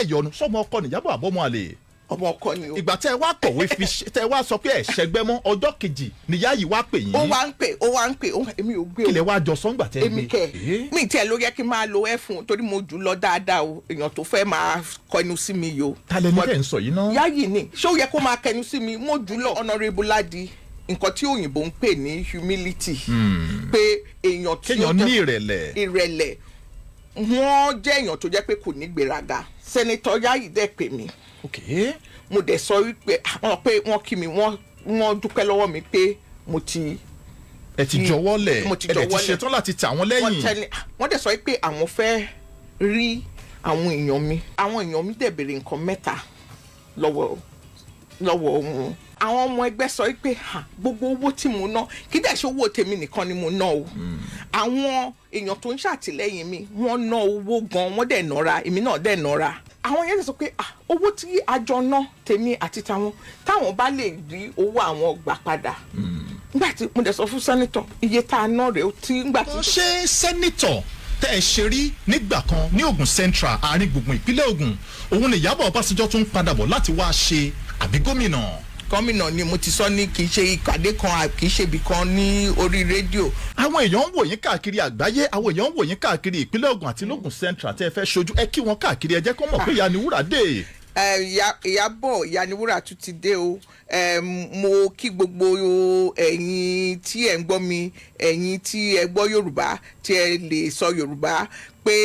ẹ̀yọ̀nù sọ́mọ ọkọ nìyàbọ̀ àbọ̀mọ àlè. ọmọ ọkọ ni o. ìgbà tẹ́ ẹ wá kọ̀wé tẹ́ ẹ wá sọ pé ẹ ṣẹgbẹ́ mọ́ ọjọ́ kejì níyà yìí wá pè yín. ó wá ń pè èmi ò gbé o. kílẹ̀ wá jọ sọ́ngbà tẹ́ ẹ gbé. èmi kẹ̀ mi tiẹ̀ ló yẹ kí n máa lo ẹ fún torí mo jù lọ dáadáa o èèyàn tó fẹ́ máa kọnu sí mi yìí o. ta lẹni tẹ́ ń sọ yìí náà. Yayi ni ṣé ó yẹ kó máa kẹnu sí mi mo jù lọ honourable Ladi nǹkan tí òyìnbó ń pè ní humility pé èèyàn tí ó ní ìrẹ̀lẹ̀ wọ́n jẹ́ èèyàn tó jẹ́ pé kò ní gbéraga Senator Yayi dẹ̀ pè mí mo dẹ̀ sọ wípé wọ́n kí mi wọ́n dúpẹ́ lọ́wọ́ mi pé mo ti ẹ ti jọ̀wọ́lẹ̀ ẹ ti ṣetán láti tà wọ́n lẹ́yìn. wọ́n dẹ̀ sọ pé àwọn fẹ́ rí àwọn èèyàn mi dẹ̀ béèrè nǹkan mẹ́ta lọ́wọ́ wọn. àwọn ọmọ ẹgbẹ́ sọ pé gbogbo owó tí mo ná kí dẹ̀ ṣe owó tèmi nìkan ni mo ná o. àwọn èèyàn tó ń ṣàtìlẹ́yìn mi wọ́n ná owó gan wọ́n dẹ̀ nọ́ra èmi náà dẹ̀ nọ́ra. àwọn yẹn sọ pé owó tí a jọ ná tèmi àti táwọn bá lè rí owó àwọn gbà padà. nígbà tí mo dẹ̀ sọ fún sẹ́nitọ̀ iye tá a ná rèé tí nígbà tí. ṣé sẹ́nitọ̀ tẹ́ ẹ ṣe rí nígbà kan ní Ògùn Central àárín gbùngbùn ìpínlẹ̀ Ògùn òun ni Ìyábọ̀ Ọbásanjọ́ tún padà bọ̀ láti wá ṣe àbí gómìnà ni mo ti sọ ní kì í ṣe ìpàdé kan kì í ṣe ibì kan ní orí rédíò. àwọn èèyàn ń wò yín káàkiri àgbáyé àwọn èèyàn ń wò yín káàkiri ìpínlẹ̀ Ògùn àti l'Ògùn Central tẹ́ ẹ fẹ́ ṣojú ẹ kí wọn káàkiri ẹ jẹ́ kó mọ̀ pé ìyá Niwúrà dé. Ìyábọ̀ ìyá Niwúrà tún ti dé o mo kí gbogbo ẹ̀yin tí ẹ̀ ń gbọ́ mi ẹ̀yin tí ẹ gbọ́ Yorùbá tí ẹ lè sọ Yorùbá pé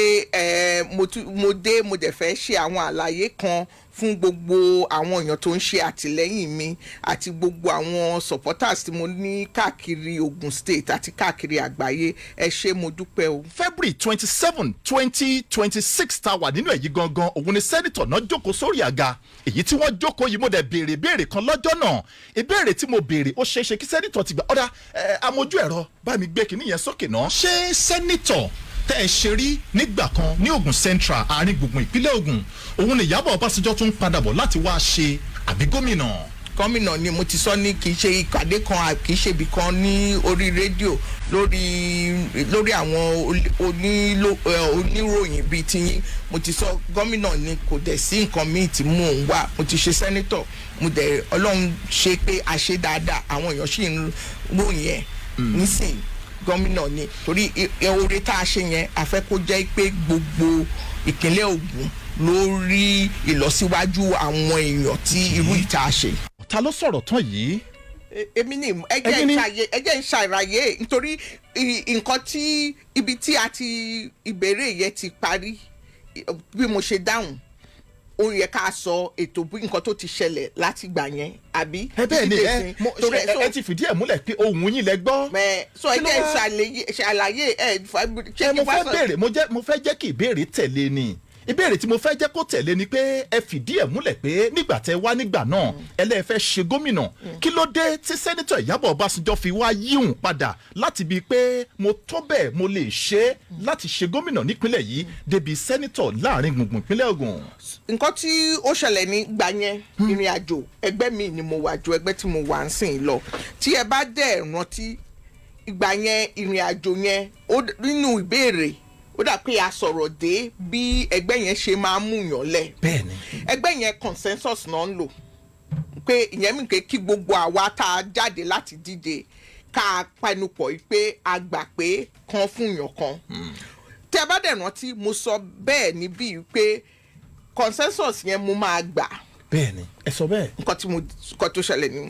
mo dé mo dẹ̀ fẹ́ ṣe àwọn àlàyé kan fún gbogbo àwọn èèyàn tó ń ṣe àtìlẹ́yìn mi àti gbogbo àwọn supporters tí mo ní káàkiri Ogun State àti káàkiri àgbáyé ẹ ṣé mo dúpẹ́ o. February 27, 2026 tá a wà nínú èyí gangan òun ni sẹ́nitọ̀ náà jókòó sórí àga èyí tí wọ́n jókòó yìí mo dẹ̀ béèrè ìbéèrè kan lọ́jọ́ náà ìbéèrè tí mo béèrè ó ṣeéṣe kí sẹ́nitọ̀ ti gbà ọ̀dà amójú ẹ̀rọ bá mi gbé kinní yẹn sókè náà. ṣé sẹ́nitọ̀ tẹ́ ẹ ṣe rí nígbà kan ní Ògùn Central àárín gbùngbùn ìpínlẹ̀ Ògùn òun ni Ìyábọ̀ Ọbásanjọ́ tún padà bọ̀ láti wá ṣe àbí gómìnà ni mo ti sọ ní kì í ṣe ìpàdé kan kì í ṣe ibì kan ní orí rédíò lórí àwọn oníròyìn bíi tiyín mo ti sọ gómìnà ni kò dẹ̀ sí nǹkan míì tí mò ń wà mo ti ṣe sẹ́nítọ̀ mo dẹ̀ Ọlọ́run ṣe pé a ṣe dáadáa àwọn èèyàn sì ń ròyìn ẹ̀ nísìnyí gómìnà ni torí oore tá a ṣe yẹn a fẹ́ kó jẹ́ pé gbogbo ìpínlẹ̀ Ògùn ló rí ìlọsíwájú àwọn èèyàn tí irú ìta ṣe. ta ló sọ̀rọ̀ tán yìí. èmi ni ẹ jẹ́ ń ṣàlàyé nítorí nǹkan tí ibi tí a ti ìbéèrè yẹn ti parí bí mo ṣe dáhùn ó yẹ ká sọ ètò bí nǹkan tó ti ṣẹlẹ̀ láti gbà yẹn àbí. bẹ́ẹ̀ ni ẹ ti fìdí ẹ̀ múlẹ̀ pé ohùn yín lẹ gbọ́. sọ ẹ jẹ́ ṣàlàyé mo fẹ́ jẹ́ kí ìbéèrè tẹ̀lé ni ìbéèrè tí mo fẹ́ jẹ́ kó tẹ̀lé ni pé ẹ fìdí ẹ̀ múlẹ̀ pé nígbà tẹ́ wá nígbà náà ẹlẹ́fẹ́ ṣe gómìnà kí ló dé tí sẹ́nitọ̀ Ìyábọ̀ Ọbásanjọ́ fi wá yíhùn padà láti bíi pé mo tó bẹ́ẹ̀ mo lè ṣe é láti ṣe gómìnà nípínlẹ̀ yìí débi sẹ́nitọ̀ láàrin gbùngbùn ìpínlẹ̀ Ògùn. nǹkan tí ó ṣẹlẹ̀ ní gbà yẹn ìrìn àjò ẹgbẹ́ mi ni mo wà ju ẹgbẹ́ tí mo wà ń sìn lọ tí ẹ bá dẹ̀ rántí ìgbà yẹn ìrìn àjò yẹn nínú ìbéèrè ó dà pé a sọ̀rọ̀ dé bí ẹgbẹ́ yẹn ṣe máa mú yàn lẹ̀. bẹ́ẹ̀ni. ẹgbẹ́ yẹn consensus náà ń lò pé ìyẹn mi pé kí gbogbo àwa tá a jáde láti díje ká panupọ̀ pé a gbà pé kan fún yàn kan. tí a bá dẹ̀ rántí mo sọ bẹ́ẹ̀ níbí pé consensus yẹn mo máa gbà. bẹ́ẹ̀ni ẹ sọ bẹ́ẹ̀. nǹkan tó ṣẹlẹ̀ ni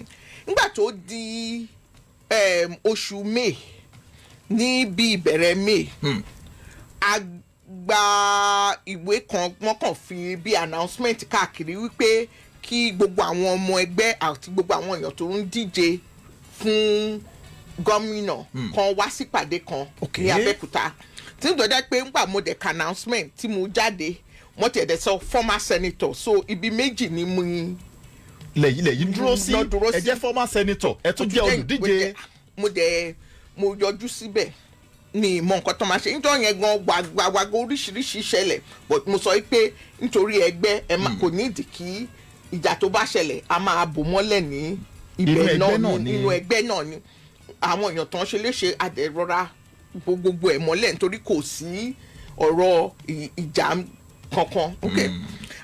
nígbà tó di oṣù May ní bí ìbẹ̀rẹ̀ May. A gba ìwé kan wọ́n kàn fi bí announcement káàkiri wípé kí gbogbo àwọn ọmọ ẹgbẹ́ àti gbogbo àwọn èèyàn tó ń díje fún gómìnà kan wá sípàdé kan ní Abẹ́òkúta tí ń dọ̀dẹ́ pé ńgbà mo dẹ̀ ka announcement tí mo jáde wọ́n ti ẹ̀dẹ̀ sọ former senator so ibi méjì ni mo lẹ́yìn dúró sí ẹ jẹ́ former senator ẹ tún jẹ́ olùdíje. mo yọjú síbẹ̀ ní ìmọ̀ nǹkan tó máa ṣe nítorí yẹn gan wàgbàgbà oríṣiríṣi ṣẹlẹ̀ but mo sọ pé nítorí ẹgbẹ́ kò ní ìdí kí ìjà tó bá ṣẹlẹ̀ a máa bò mọ́lẹ̀ ní ibẹ̀ náà nínú ẹgbẹ́ náà ni àwọn èèyàn tó ń ṣe léṣe àdẹ̀rọra gbogbo ẹ̀ mọ́lẹ̀ nítorí kò sí ọ̀rọ̀ ìjà kankan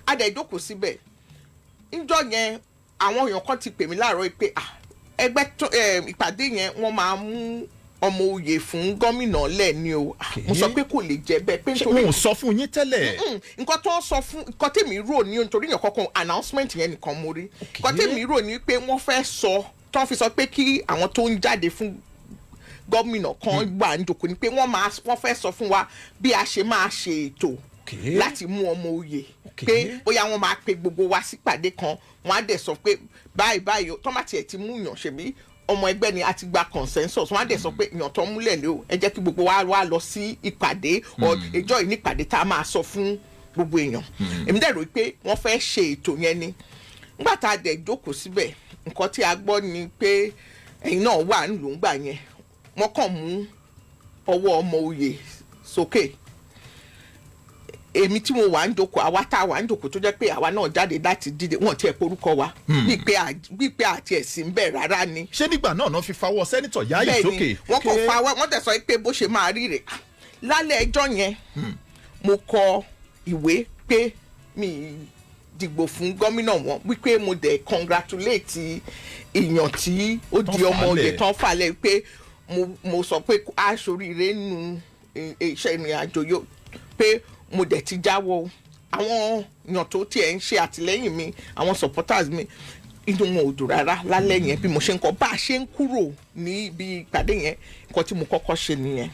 adẹ̀jókòó síbẹ̀ níjọ́ yẹn àwọn èèyàn kan ti pè mí láàárọ̀ pé ẹgbẹ́ ìpàdé yẹn wọ́n máa mú ọmọ oyè fún gómìnà lẹ́ni o mo sọ pé kò lè jẹ́ bẹ́ẹ̀ pé nítorí wọn ò sọ fún yín tẹ́lẹ̀. nǹkan tó sọ fún nǹkan tèmi rò ní nítorí yẹn kankan announcement yẹn nìkan mo rí nǹkan tèmi rò ní pé wọ́n fẹ́ sọ tó fi sọ pé kí àwọn tó ń jáde fún gómìnà kan gbà ń jòkó ni pé wọ́n fẹ́ sọ fún wa bí a ṣe máa ṣe ètò láti mú ọmọ oyè pé bóyá wọ́n máa pe gbogbo wa sípàdé kan wọ́n á dẹ̀ sọ pé báyìí tọ́mátì ẹ̀ ti mú yàn ṣèbí ọmọ ẹgbẹ́ ni a ti gba consensus wọ́n á dẹ̀ sọ pé èèyàn tó múlẹ̀ lé o ẹ jẹ́ kí gbogbo wa wá lọ sí ìpàdé ìjọ yìí ní ìpàdé tá a máa sọ fún gbogbo èèyàn èmi dẹ̀ rò pé wọ́n fẹ́ ṣe ètò yẹn ni nígbà tá a dẹ̀ jókòó síbẹ̀ nǹkan tí a gbọ́ ni pé ẹ̀yin náà wà nílùú ńgbà yẹn wọ́n kàn mú ọwọ́ ọmọ oyè sókè èmi tí mo wà ń jókòó àwa tá a wà ń jókòó tó jẹ́ pé àwa náà jáde láti dìde wọ́n tiẹ̀ porúkọ wa bíi pé àti ẹ̀sìn bẹ́ẹ̀ rárá ni. ṣé nígbà náà fi fawọ́ sẹ́nitọ̀ Yayi sókè. bẹ́ẹ̀ni wọ́n kàn fawọ́ wọ́n tẹ̀ sọ pé bó ṣe máa rí rẹ̀ lálẹ́ ẹjọ́ yẹn mo kọ ìwé pé mi dìgbò fún gómìnà wọn wípé mo dẹ̀ congratulate èèyàn tí ó di ọmọ oyè tán falẹ̀ pé mo sọ pé aṣoríire nù iṣẹ́ ìrìn àjò yóò pé mo dẹ̀ ti jáwọ́ àwọn èèyàn tó tiẹ̀ ń ṣe àtìlẹ́yìn mi àwọn supporters mi inú wọn ò dùn rárá lálẹ́ yẹn bí mo ṣe ń kọ́ bá a ṣe ń kúrò ní ibi ìpàdé yẹn nǹkan tí mo kọ́kọ́ ṣe nìyẹn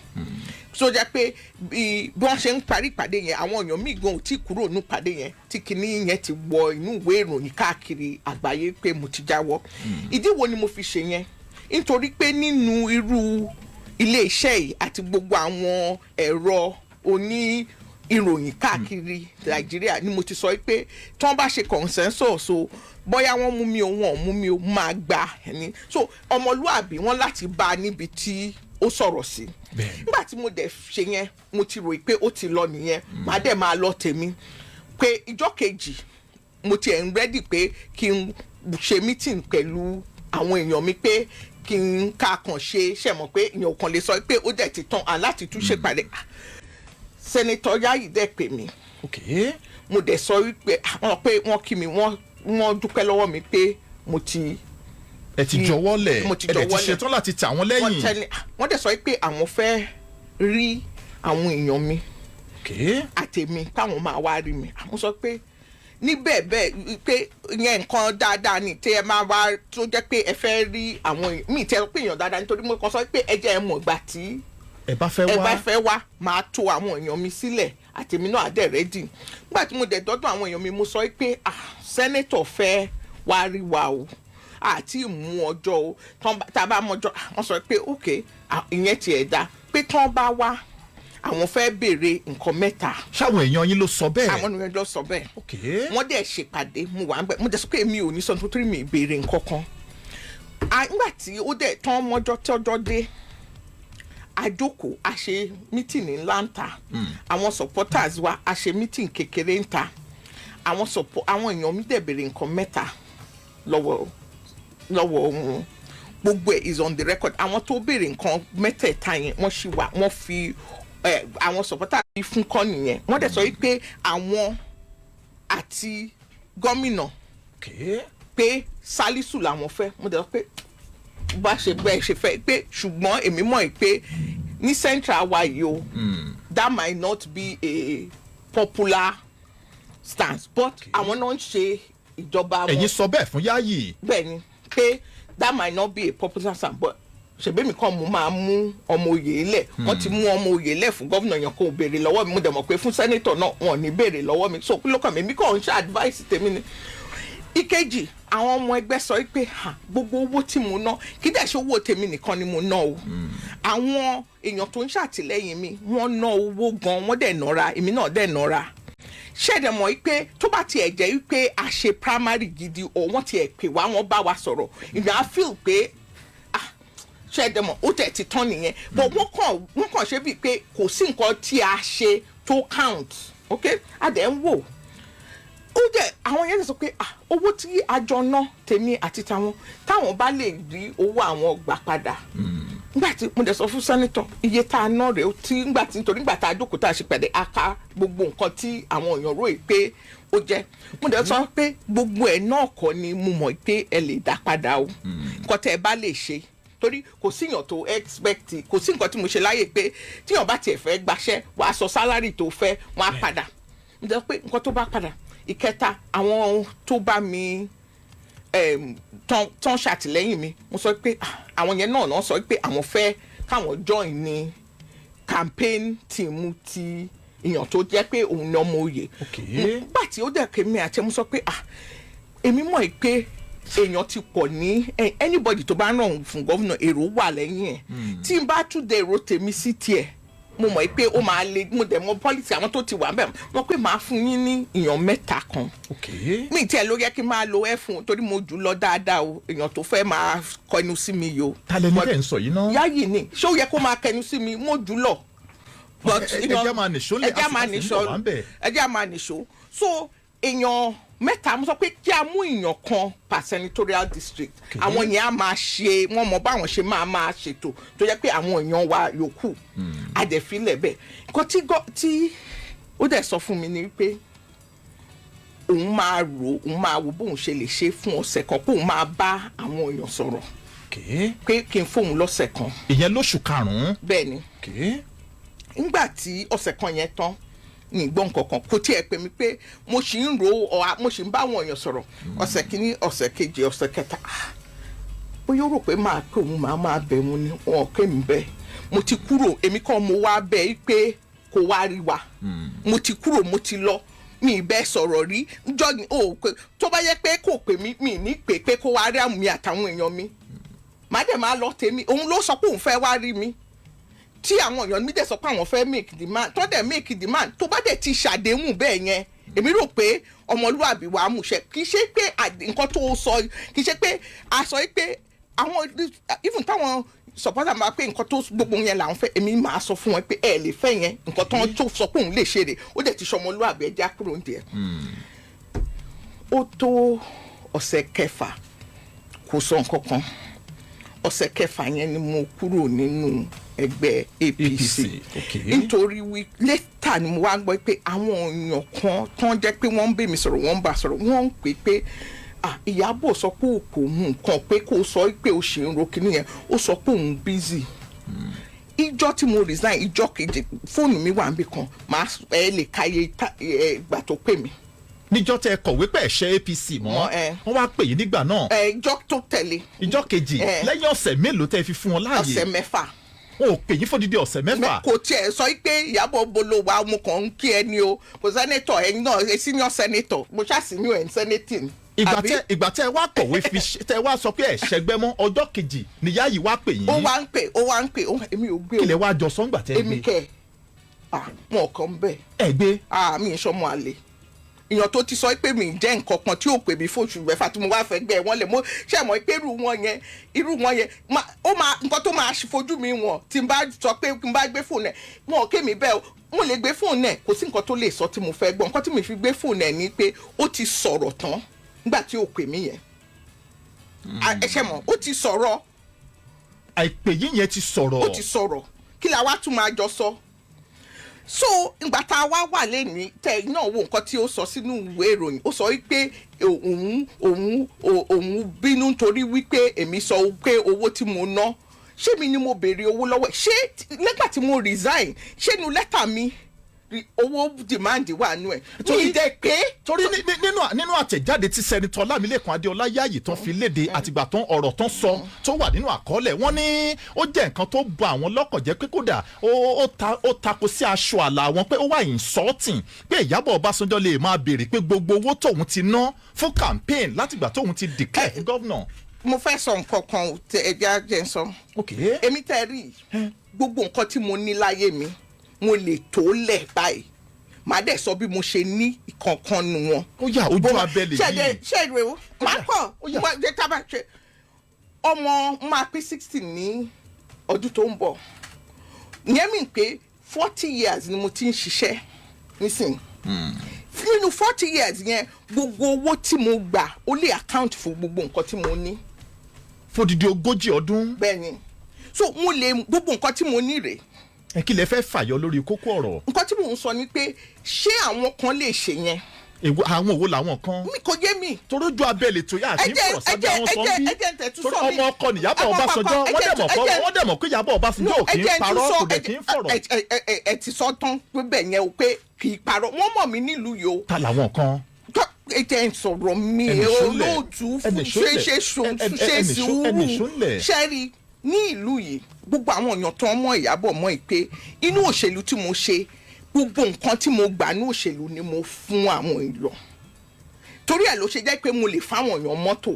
so jẹ́ pé bí wọ́n ṣe ń parí ìpàdé yẹn àwọn èèyàn míì gan ò tí kúrò ní ìpàdé yẹn tí kinní yẹn ti wọ inú ìwé ìròyìn káàkiri àgbáyé pé mo ti jáwọ́ ìdí wo ni mo fi ṣe yẹn nítorí pé nínú irú ilé iṣẹ́ yìí àti gbogbo àwọn ẹ̀rọ oní ìròyìn káàkiri Nàìjíríà ni mo ti sọ pé tí wọ́n bá ṣe consensus o bóyá wọ́n mú mi o wọ́n mú mi o máa gba ẹni so ọmọlúàbí wọ́n láti bá a níbi tí ó sọ̀rọ̀ sí nígbà tí mo dẹ̀ ṣe yẹn mo ti rò pé ó ti lọ nìyẹn màá dẹ̀ máa lọ tèmi pé ìjọ́ kejì mo ti ẹ̀ ń rẹ́dì pé kí n ṣe meeting pẹ̀lú àwọn èèyàn mi pé kí n ká kàn ṣe ṣẹ̀mọ̀ pé èèyàn kan lè sọ pé ó dẹ̀ ti tán láti tún ṣèpàdé Senator Yayi dẹ̀ pè mí mo dẹ̀ sọ wípé àwọn pé wọ́n kí mi wọ́n dúpẹ́ lọ́wọ́ mi pé mo ti. ẹ ti jọ̀wọ́ lẹ̀ ẹ dẹ̀ ti ṣetán láti tà wọ́n lẹ́yìn. wọ́n dẹ̀ sọ pé àwọn fẹ́ rí àwọn èèyàn mi àtèmi káwọn máa wá rí mi àwọn sọ pé níbẹ̀ bẹ́ẹ̀ pé ìyẹn nǹkan dáadáa ni tí ẹ máa wá tó jẹ́ pé ẹ fẹ́ rí àwọn míì tẹ́ pé èèyàn dáadáa nítorí mo kàn sọ pé ẹ jẹ́ ẹ mọ̀ ìgbà tí ẹ bá fẹ́ wá máa tó àwọn èèyàn mi sílẹ̀ àtèmi náà àdẹ̀ rẹ́dì nígbà tí mo dẹ̀ dọ́dọ̀ àwọn èèyàn mi mo sọ pé sẹ́nẹ́tọ̀ fẹ́ wá rí wa o àti ìmú ọjọ́ o tá a bá mọjọ́ wọ́n sọ pé ok ìyẹn ti ẹ̀ dá pé tán bá wá àwọn fẹ́ béèrè nǹkan mẹ́ta. ṣáwọn èèyàn yín ló sọ bẹ́ẹ̀. àwọn èèyàn ló sọ bẹ́ẹ̀. wọ́n dẹ̀ ṣèpàdé mo wà ń bẹ̀ mo dẹ̀ sọ pé mi ò ní sọ nítorí mi béèrè nǹkan kan. nígbà tí ó dẹ̀ tán mọ́jọ́ tí ọjọ́ dé àjókòó a ṣe mítìnì ńlá ń ta àwọn supporters wa a ṣe mítìnì kékeré ń ta àwọn èèyàn mi dẹ̀ béèrè nǹkan mẹ́ta lọ́wọ́ wọn gbogbo ẹ̀ is on the record àwọn tó béèrè nǹkan mẹ́tẹ̀ẹ̀ta yẹn wọ́n ṣì wà wọ́n fi àwọn supporters fi fún kọ́ nìyẹn wọ́n dẹ̀ sọ wípé àwọn àti gómìnà pé Salisu làwọn fẹ́ mo dẹ̀ sọ pé bá ṣe bẹ́ẹ̀ ṣe fẹ́ pé ṣùgbọ́n èmi mọ̀ pé ní central wa yìí o that might not be a popular stance but àwọn náà ń ṣe ìjọba wọn. ẹ̀yin sọ bẹ́ẹ̀ fún Yayi. bẹ́ẹ̀ni pé that might not be a popular stance but ṣèbémi kan mo máa mú ọmọ oyè lẹ̀ wọ́n ti mú ọmọ oyè lẹ̀ fún gómìnà yẹn kó béèrè lọ́wọ́ mi mo dẹ̀ mọ̀ pé fún sẹ́nítọ̀ náà wọn ò ní béèrè lọ́wọ́ mi so kí ló kàn mí kàn ń ṣe advice tèmi ni. ìkejì àwọn ọmọ ẹgbẹ́ sọ pé gbogbo owó tí mo ná kí dẹ̀ ṣe owó tèmi nìkan ni mo ná o àwọn èèyàn tó ń ṣàtìlẹ́yìn mi wọ́n ná owó gan wọ́n dẹ̀ nọ́ra èmi náà dẹ̀ nọ́ra ṣẹ̀dẹ̀ mọ̀ pé tó bá tiẹ̀ jẹ́ wípé a ṣe primary gidi o wọ́n tiẹ̀ pè wá wọ́n bá wa sọ̀rọ̀ ìgbà á feel pé ṣẹ̀dẹ̀ mọ̀ ó tẹ̀ ti tán nìyẹn but wọ́n kàn ṣe bíi pé kò sí nǹkan tí a ṣe tó count ok a dẹ̀ ń wò ó dẹ̀ àwọn yẹn sọ pé owó tí a jọ ná tèmi àti táwọn bá lè rí owó àwọn gbà padà nígbà tí mo dẹ̀ sọ fún sẹ́nitọ̀ iye tá a ná rèé tí nígbà tá a jókòó tá a ṣe pẹ̀lẹ́ aka gbogbo nǹkan tí àwọn èèyàn rò pé ó jẹ́ mo dẹ̀ sọ pé gbogbo ẹ̀ náà kọ́ ni mo mọ̀ pé ẹ lè dá padà o nǹkan tẹ́ ẹ bá lè ṣe torí kò síyàn tó expect kò sí nǹkan tí mo ṣe láyè pé tíyàn bá tiẹ̀ fẹ́ gbaṣẹ́ wàá sọ sálárì tó fẹ́ wọ́n á padà mo dẹ̀ pé nǹkan tó bá padà ìkẹta àwọn tó bá mi tán ṣàtìlẹ́yìn mi mo sọ pé àwọn yẹn náà sọ pé àwọn fẹ́ káwọn join ní campaign team ti èèyàn tó jẹ́ pé òun ni ọmọ òye nígbà tí ó dẹ̀ kémi àti mo sọ pé èmi mọ̀ pé èèyàn ti pọ̀ ní anybody tó bá ràn fún gómìnà èrò wà lẹ́yìn ẹ̀ tí n bá tún dé èrò tèmi sí tiẹ̀ mo mọ̀ pé ó máa le mo dẹ̀ mọ̀ policy àwọn tó ti wà bẹ́ẹ̀ mọ̀ pé màá fún yín ní èèyàn mẹ́ta kan mi tiẹ̀ ló yẹ kí n máa lo ẹ̀ fún torí mo jù lọ dáadáa o èèyàn tó fẹ́ máa kọnu sí mi yìí o. ta lẹni tẹ́ ń sọ yìí náà. Yayi ni ṣé ó yẹ kó máa kẹnu sí mi mo jù lọ. ẹjẹ́ máa nìṣó lè ẹjẹ́ máa nìṣó so èèyàn mẹ́ta mo sọ pé kí a mú èèyàn kan per senatorial district àwọn yẹn á máa ṣe wọ́n mọ báwọn ṣe máa ṣètò tó yẹ pé àwọn èèyàn wa yòókù àdẹ̀fílẹ̀ bẹ́ẹ̀ nǹkan tí ó dẹ̀ sọ fún mi ni pé òun máa wo bóun ṣe lè ṣe fún ọ̀sẹ̀ kan pé òun máa bá àwọn èèyàn sọ̀rọ̀ pé kí n fóun lọ́sẹ̀ kan. ìyẹn lóṣù karùn-ún. bẹ́ẹ̀ ni nígbà tí ọ̀sẹ̀ kan yẹn tán ní ìgbọ́n kankan kò tiẹ̀ pè mí pé mo sì ń mo sì ń bá àwọn èèyàn sọ̀rọ̀ ọ̀sẹ̀ kìíní ọ̀sẹ̀ kejì ọ̀sẹ̀ kẹta bóyá ó rò pé máa pé òun máa bẹ̀ wọn ni wọn ò mi bẹ́ẹ̀ mo ti kúrò èmi kan mo wá bẹ́ẹ̀ pé kò wá rí wa mo ti kúrò mo ti lọ mi ì bẹ́ẹ̀ sọ̀rọ̀ rí jọ́ni tó bá yẹ pé kò pè mí mi ní pé kó wá rí àmì àtàwọn èèyàn mi má dẹ̀ máa lọ tèmi òun ló sọ pé òun fẹ́ wá rí mi tí àwọn èèyàn mi dẹ̀ sọ pé àwọn fẹ́ make demand tó dẹ̀ make demand tó bá dẹ̀ ti ṣàdéhùn bẹ́ẹ̀ yẹn èmi rò pé ọmọlúwàbí wàá múṣẹ kì í ṣe pé nǹkan tó sọ kì í ṣe pé a sọ pé àwọn even táwọn supporter máa pé nǹkan tó gbogbo yẹn là ń fẹ́ èmi máa sọ fún wọn pé ẹ lè fẹ́ yẹn nǹkan tó sọ pé òun lè ṣe rè ó dẹ̀ ti sọ ọmọlúwàbí ẹ já kúrò ń díẹ̀. ó tó ọ̀sẹ̀ kẹfà kò sọ nǹkan kan ọ̀sẹ̀ kẹfà yẹn ni mo kúrò nínú ẹgbẹ́ APC nítorí lẹ́tà ni mo wá gbọ́ pé àwọn èèyàn kan tán jẹ́ pé wọ́n ń bè mí sọ̀rọ̀ wọ́n ń bá sọ̀rọ̀ wọ́n ń pè pé Ìyábọ̀ sọ pé kò mú nǹkan pé kò sọ pé ó ṣe ń ro kinní yẹn ó sọ pé òun busy ìjọ tí mo resign ìjọ kejì fóònù mi wà níbì kan màá lè káyé ìgbà tó pè mí. níjọ́ tẹ kọ̀wé pé ẹ̀ṣẹ́ APC mọ́ wọ́n wá pè yín nígbà náà. ìjọ tó tẹ̀lé. ìjọ kejì lẹ́yìn ọ̀sẹ̀ mélòó tẹ fi fún wọn láàyè. ọ̀sẹ̀ mẹ́fà. wọn ò pè yín fódìdí ọ̀sẹ̀ mẹ́fà. kò tiẹ̀ sọ pé Ìyábọ̀ bolo wa mo kàn ń kí ẹni o kò sẹ́nẹ́tọ̀ ẹ̀yin náà senior senator mo ṣàṣìyàn ẹ̀ ń sẹ́nẹ́tìn. ìgbà tẹ wá kọ̀wé tẹ wá sọ pé ẹ̀ṣẹ̀gbẹ́ mọ́ ọjọ́ kejì ni Yayi wá pè yín. ó wá ń pè èmi ò gbé o. kílẹ̀ wá jọ sọ́ngbà tẹ́ gbé. èmi kẹ́ wọn kàn ń bẹ̀. ẹ gbé. mi ì sọmọ àlè èèyàn tó ti sọ pé mi jẹ́ nǹkan kan tí ó pè mí fóṣù mẹ́fà tí mo wá fẹ́ gbẹ́ wọn lè mo ṣe mọ̀ pé irú wọn yẹn ó máa nǹkan tó máa fojú mi wọ̀n tí n bá sọ pé n bá gbé fóònù ẹ̀ wọn ò ké mi bẹ́ẹ̀ mo lè gbé fóònù ẹ̀ kò sí nǹkan tó lè sọ tí mo fẹ́ gbọ́ nǹkan tí mi fi gbé fóònù ẹ̀ ni pé ó ti sọ̀rọ̀ tán nígbà tí ó pè mí yẹn ẹ ṣe mọ̀ ó ti sọ̀rọ̀. àìpè yín yẹn ti sọ̀rọ̀. ó ti sọ̀rọ̀ kí la wá tún máa jọ sọ. so ìgbà tá a wá wà lẹ́ni tẹ náà wo nǹkan tí ó sọ sínú ìwé ìròyìn ó sọ wípé òun bínú nítorí wípé èmi sọ pé owó tí mo ná ṣé mi ni mo béèrè owó lọ́wọ́ ṣé lẹ́gbà tí mo resign ṣé inú lẹ́tà mi owó demand wà nù ẹ̀. torí torí nínú àtẹ̀jáde tí sẹ́nitọ́ Lámilékan Adéọlá Yayi tán fi léde àtìgbà tán ọ̀rọ̀ tán sọ tó wà nínú àkọọ́lẹ̀ wọ́n ní ó jẹ́ nǹkan tó bà àwọn lọ́kàn jẹ́ pé kódà ó tako sí aṣọ àlà wọn pé ó wà insulting pé Ìyábọ̀ Ọbásanjọ́ lè máa béèrè pé gbogbo owó tóun ti ná fún campaign látìgbà tóun ti declare fún gọ́vnà. mo fẹ́ sọ nǹkan kan ẹja jẹ́ sọ. èmi tẹ́ rí gbogbo nǹkan tí mo ní láyé mi mo lè tó lẹ̀ báyìí màá dẹ̀ sọ bí mo ṣe ní ìkankan nu wọn. ó yà ojú abẹ́lé yìí. ṣe ìwé o máa pọ̀ jẹ́ tábà ṣe ọmọ máa pé 60 ní ọdún tó ń bọ̀ ìyẹn mi pé 40 years ni mo ti ń ṣiṣẹ́ nísìnyí nínú 40 years yẹn gbogbo owó tí mo gbà ó lè account fún gbogbo nǹkan tí mo ní. fódìdí 40 ọdún. bẹ́ẹ̀ni so mo lè gbogbo nǹkan tí mo ní rèé. ẹ kí lẹ fẹ́ fàyọ lórí kókó ọ̀rọ̀. nǹkan tí mò ń sọ ni pé ṣé àwọn kan lè ṣe yẹn. àwọn òwò làwọn kan. mi kò yé mi. torójú abẹ́lẹ̀ tó yá àti ìfọ̀rọ̀ sábẹ́ àwọn sọ bí. torí ọmọ ọkọ nìyàbọ̀ Ọbásanjọ́ wọ́n dẹ̀ mọ̀ pé Ìyábọ̀ Ọbásanjọ́ ò kì í parọ́ kò dẹ̀ kì í fọ̀rọ̀. ẹ ti sọ tán pé bẹ́ẹ̀ yẹn o pé kì í parọ́ wọ́n mọ̀ mí nílùú yìí o. ta làwọn kan. ẹ jẹ́ ń sọ̀rọ̀ mi olóòtú ṣe sùúrù ṣẹ́rí ní ìlú yìí gbogbo àwọn èèyàn tó ń mọ Ìyábọ̀ mọ́ ìpè inú òṣèlú tí mo ṣe gbogbo nǹkan tí mo gbà ní òṣèlú ni mo fún àwọn èèyàn torí ẹ̀ ló ṣe jẹ́ pé mo lè fáwọn èèyàn mọ́tò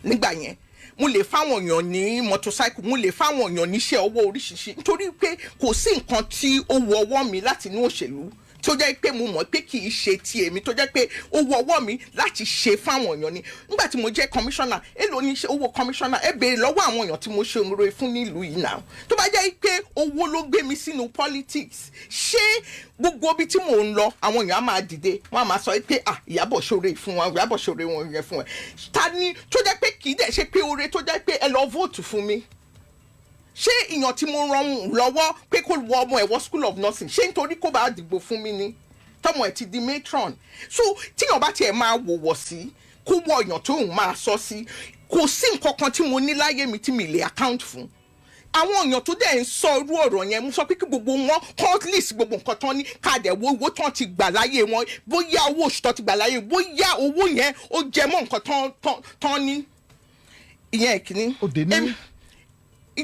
nígbà yẹn mo lè fáwọn èèyàn ní motorcycle mo lè fáwọn èèyàn níṣẹ́ ọwọ́ oríṣiríṣi nítorí pé kò sí nǹkan tí ó wọ ọwọ́ mi láti inú òṣèlú tó jẹ́ pé mo mọ̀ pé kì í ṣe ti èmi tó jẹ́ pé ó wọ ọwọ́ mi láti ṣe fáwọn èèyàn ni nígbà tí mo jẹ́ kọmíṣánná èló ní owó kọmíṣánná ẹ béèrè lọ́wọ́ àwọn èèyàn tí mo ṣe òǹrò fún nílùú yìí náà tó bá jẹ́ pé owó ló gbé mi sínú politics ṣé gbogbo ibi tí mò ń lọ àwọn èèyàn á máa dìde wọ́n á máa sọ pé Ìyábọ̀ ṣoore fún wọn Ìyábọ̀ ṣoore wọn yẹn fún ẹ ta ni tó jẹ́ pé kì í dẹ̀ ṣe pé oore tó jẹ́ pé ẹ lọ vote fún mi ṣé ìyàn tí mo ràn lọ́wọ́ pé kó wọ ọmọ ẹ̀wọ̀ school of nursing ṣé nítorí kó bá dìgbò fún mi ni tọmọ ẹ̀ ti di matron so tíyàn bá tiẹ̀ máa wòwọ̀ sí kó wọ èèyàn tó ń máa sọ sí kò sí nǹkan kan tí mo ní láyé mi tí mi lè account fún àwọn èèyàn tó dẹ̀ ń sọ irú ọ̀rọ̀ yẹn mo sọ pé kí gbogbo wọn list gbogbo nǹkan tán ní káàdì owó tán ti gbà láyé wọn bóyá owó oṣù tán ti gbà láyé bóyá owó yẹn ó jẹ mọ́ nǹkan tán ní ìyẹn ìkíní. ó dé ní.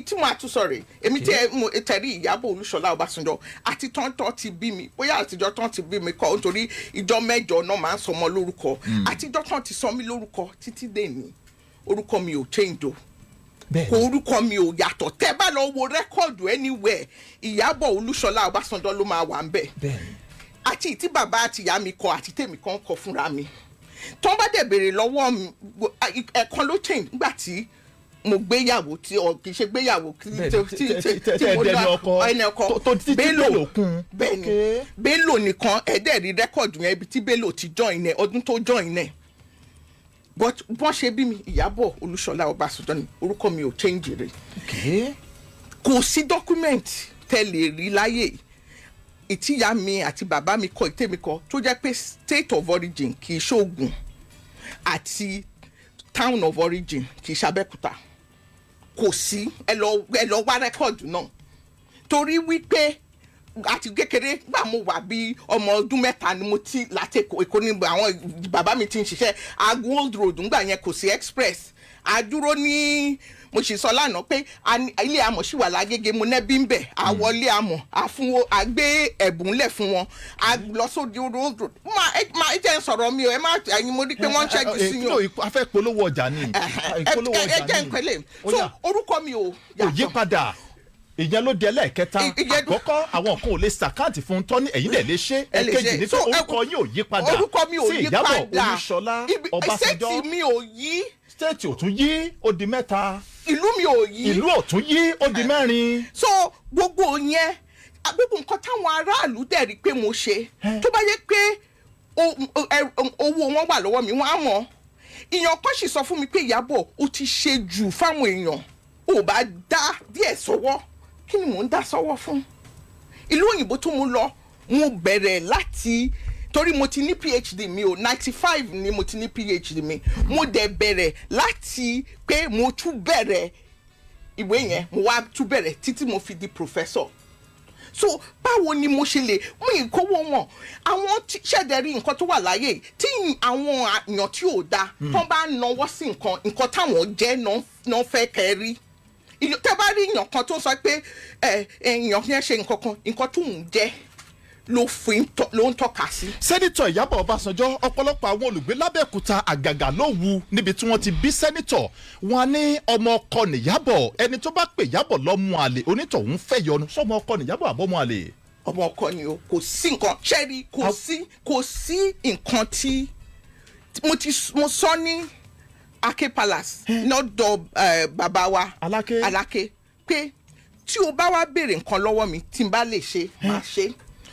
tí mo àtúnṣọ rẹ̀ èmi tẹ̀rí Ìyábọ̀ Olúṣọlá Ọbásanjọ́ àti tọ́ntọ́ ti bí mi bóyá àtijọ́ tán ti bí mi kọ́ nítorí ìjọ mẹ́jọ náà máa ń sọmọ lórúkọ àtijọ́ tán ti sọ mí lórúkọ títí dèní orúkọ mi ò change o kò orúkọ mi ò yàtọ̀ tẹ́ bá lọ wo rẹ́kọ̀dù anywhere Ìyábọ̀ Olúṣọlá Ọbásanjọ́ ló máa wà ń bẹ̀ àti tí bàbá àti ìyá mi kọ àti tèmi kan kọ fúnra mi tó bá dẹ̀ béèrè lọ́wọ́ mi ẹ̀kan ló change nígbà tí mo gbéyàwó tí kì í ṣe gbéyàwó tí mo lọ ẹni ọkọ Bello nìkan ẹ̀dẹ̀ rí rẹ́kọ̀dù yẹn ibi tí Bello ti join ẹ̀ ọdún tó join ẹ̀ but bọ́n ṣe bí mi Ìyábọ̀ Olúṣọlá Ọbásanjọ́ ni orúkọ mi ò change rẹ̀ kò sí document tẹ́lẹ̀ rí láyé ìtìyá mi àti bàbá mi kọ ìtẹ́mi kọ tó jẹ́ pé state of origin kì í ṣoògùn àti town of origin kì í ṣàbẹ́kúta kò sí ẹ lọ wá rẹ́kọ̀dù náà torí wípé àti kékeré gbà mo wà bí ọmọ ọdún mẹ́ta ni mo ti láti Èkó ní àwọn bàbá mi ti ń ṣiṣẹ́ aago old road ńgbà yẹn kò sí express àdúró ní mo sì sọ lánàá pé ilé amọ̀ sì wà lágége mo nẹ́bí ń bẹ̀ àwọlé amọ̀ àfúnwó àgbé ẹ̀bùn lẹ̀ fún wọn lọ sóde old road máa jẹ́ ń sọ̀rọ̀ mi o ẹ má ẹ̀yin mo rí pé wọ́n ń ṣẹ́jú sí yín o. a fẹ́ polówó ọjà ni. ẹ jẹ́ ń pẹ́lẹ̀ so orúkọ mi ò yàtọ̀. òye padà ìyẹn ló di ẹlẹ́ẹ̀kẹta àkọ́kọ́ àwọn kan ò lè ṣàkáǹtì fún tọ́ni ẹ̀yin dẹ̀ lè ṣe ẹ̀kejì nítorí orúkọ yín ò yí padà sí Ìyábọ̀ Olúṣọlá Ọbásanjọ́ ṣé tí mi ò yí. stéètì ò tún yí ó di mẹ́ta. ìlú mi ò yí. ìlú ò tún yí ó di mẹ́rin. so gbogbo yẹn gbogbo nǹkan táwọn aráàlú dẹ̀ rí pé mo ṣe tó bá yẹ pé owó wọn wà lọ́wọ́ mi wọ́n á mọ̀ ìyàn kan sì sọ fún mi pé Ìyábọ̀ ó ti ṣe jù fáwọn èèyàn ò bá dá díẹ̀ sọ́wọ́ kí ni mò ń dá sọ́wọ́ fún ìlú òyìnbó tó mo lọ mo bẹ̀rẹ̀ láti torí mo ti ní PhD mi o 95 ni mo ti ní PhD mi mo dẹ̀ bẹ̀rẹ̀ láti pé mo tún bẹ̀rẹ̀ ìwé yẹn mo wá tún bẹ̀rẹ̀ títí mo fi di professor so báwo ni mo ṣe lè mú ìkówó wọn àwọn ṣẹ̀dẹ̀rí nǹkan tó wà láyé tí àwọn èèyàn tí ò da tó bá náwó sí nǹkan táwọn jẹ́ náà fẹ́ kẹ́rí tẹ́ bá rí èèyàn kan tó sọ pé èèyàn yẹn ṣe nǹkan tó ń jẹ́ ló ń tọ́ka sí. sẹ́nitọ̀ Ìyábọ̀ Ọbásanjọ́ ọ̀pọ̀lọpọ̀ àwọn olùgbé lábẹ́òkúta àgàgà ló wu níbi tí wọ́n ti bí sẹ́nitọ̀ wọn ní ọmọ ọkọ nìyábọ̀ ẹni tó bá pè Ìyábọ̀ lọ́mú àlè onítọ̀hún fẹ́ yọnu sọ́mọ ọkọ nìyábọ̀ àbọ̀mú àlè. ọmọ ọkọ ni o kò sí nǹkan ṣẹ́rí kò sí nǹkan tí mo sọ ní Ake Palace lọ́dọ̀ bàbá wa Aláké pé tí o bá wá béèrè nǹkan lọ́wọ́ mi tí n bá lè ṣe máa ṣe.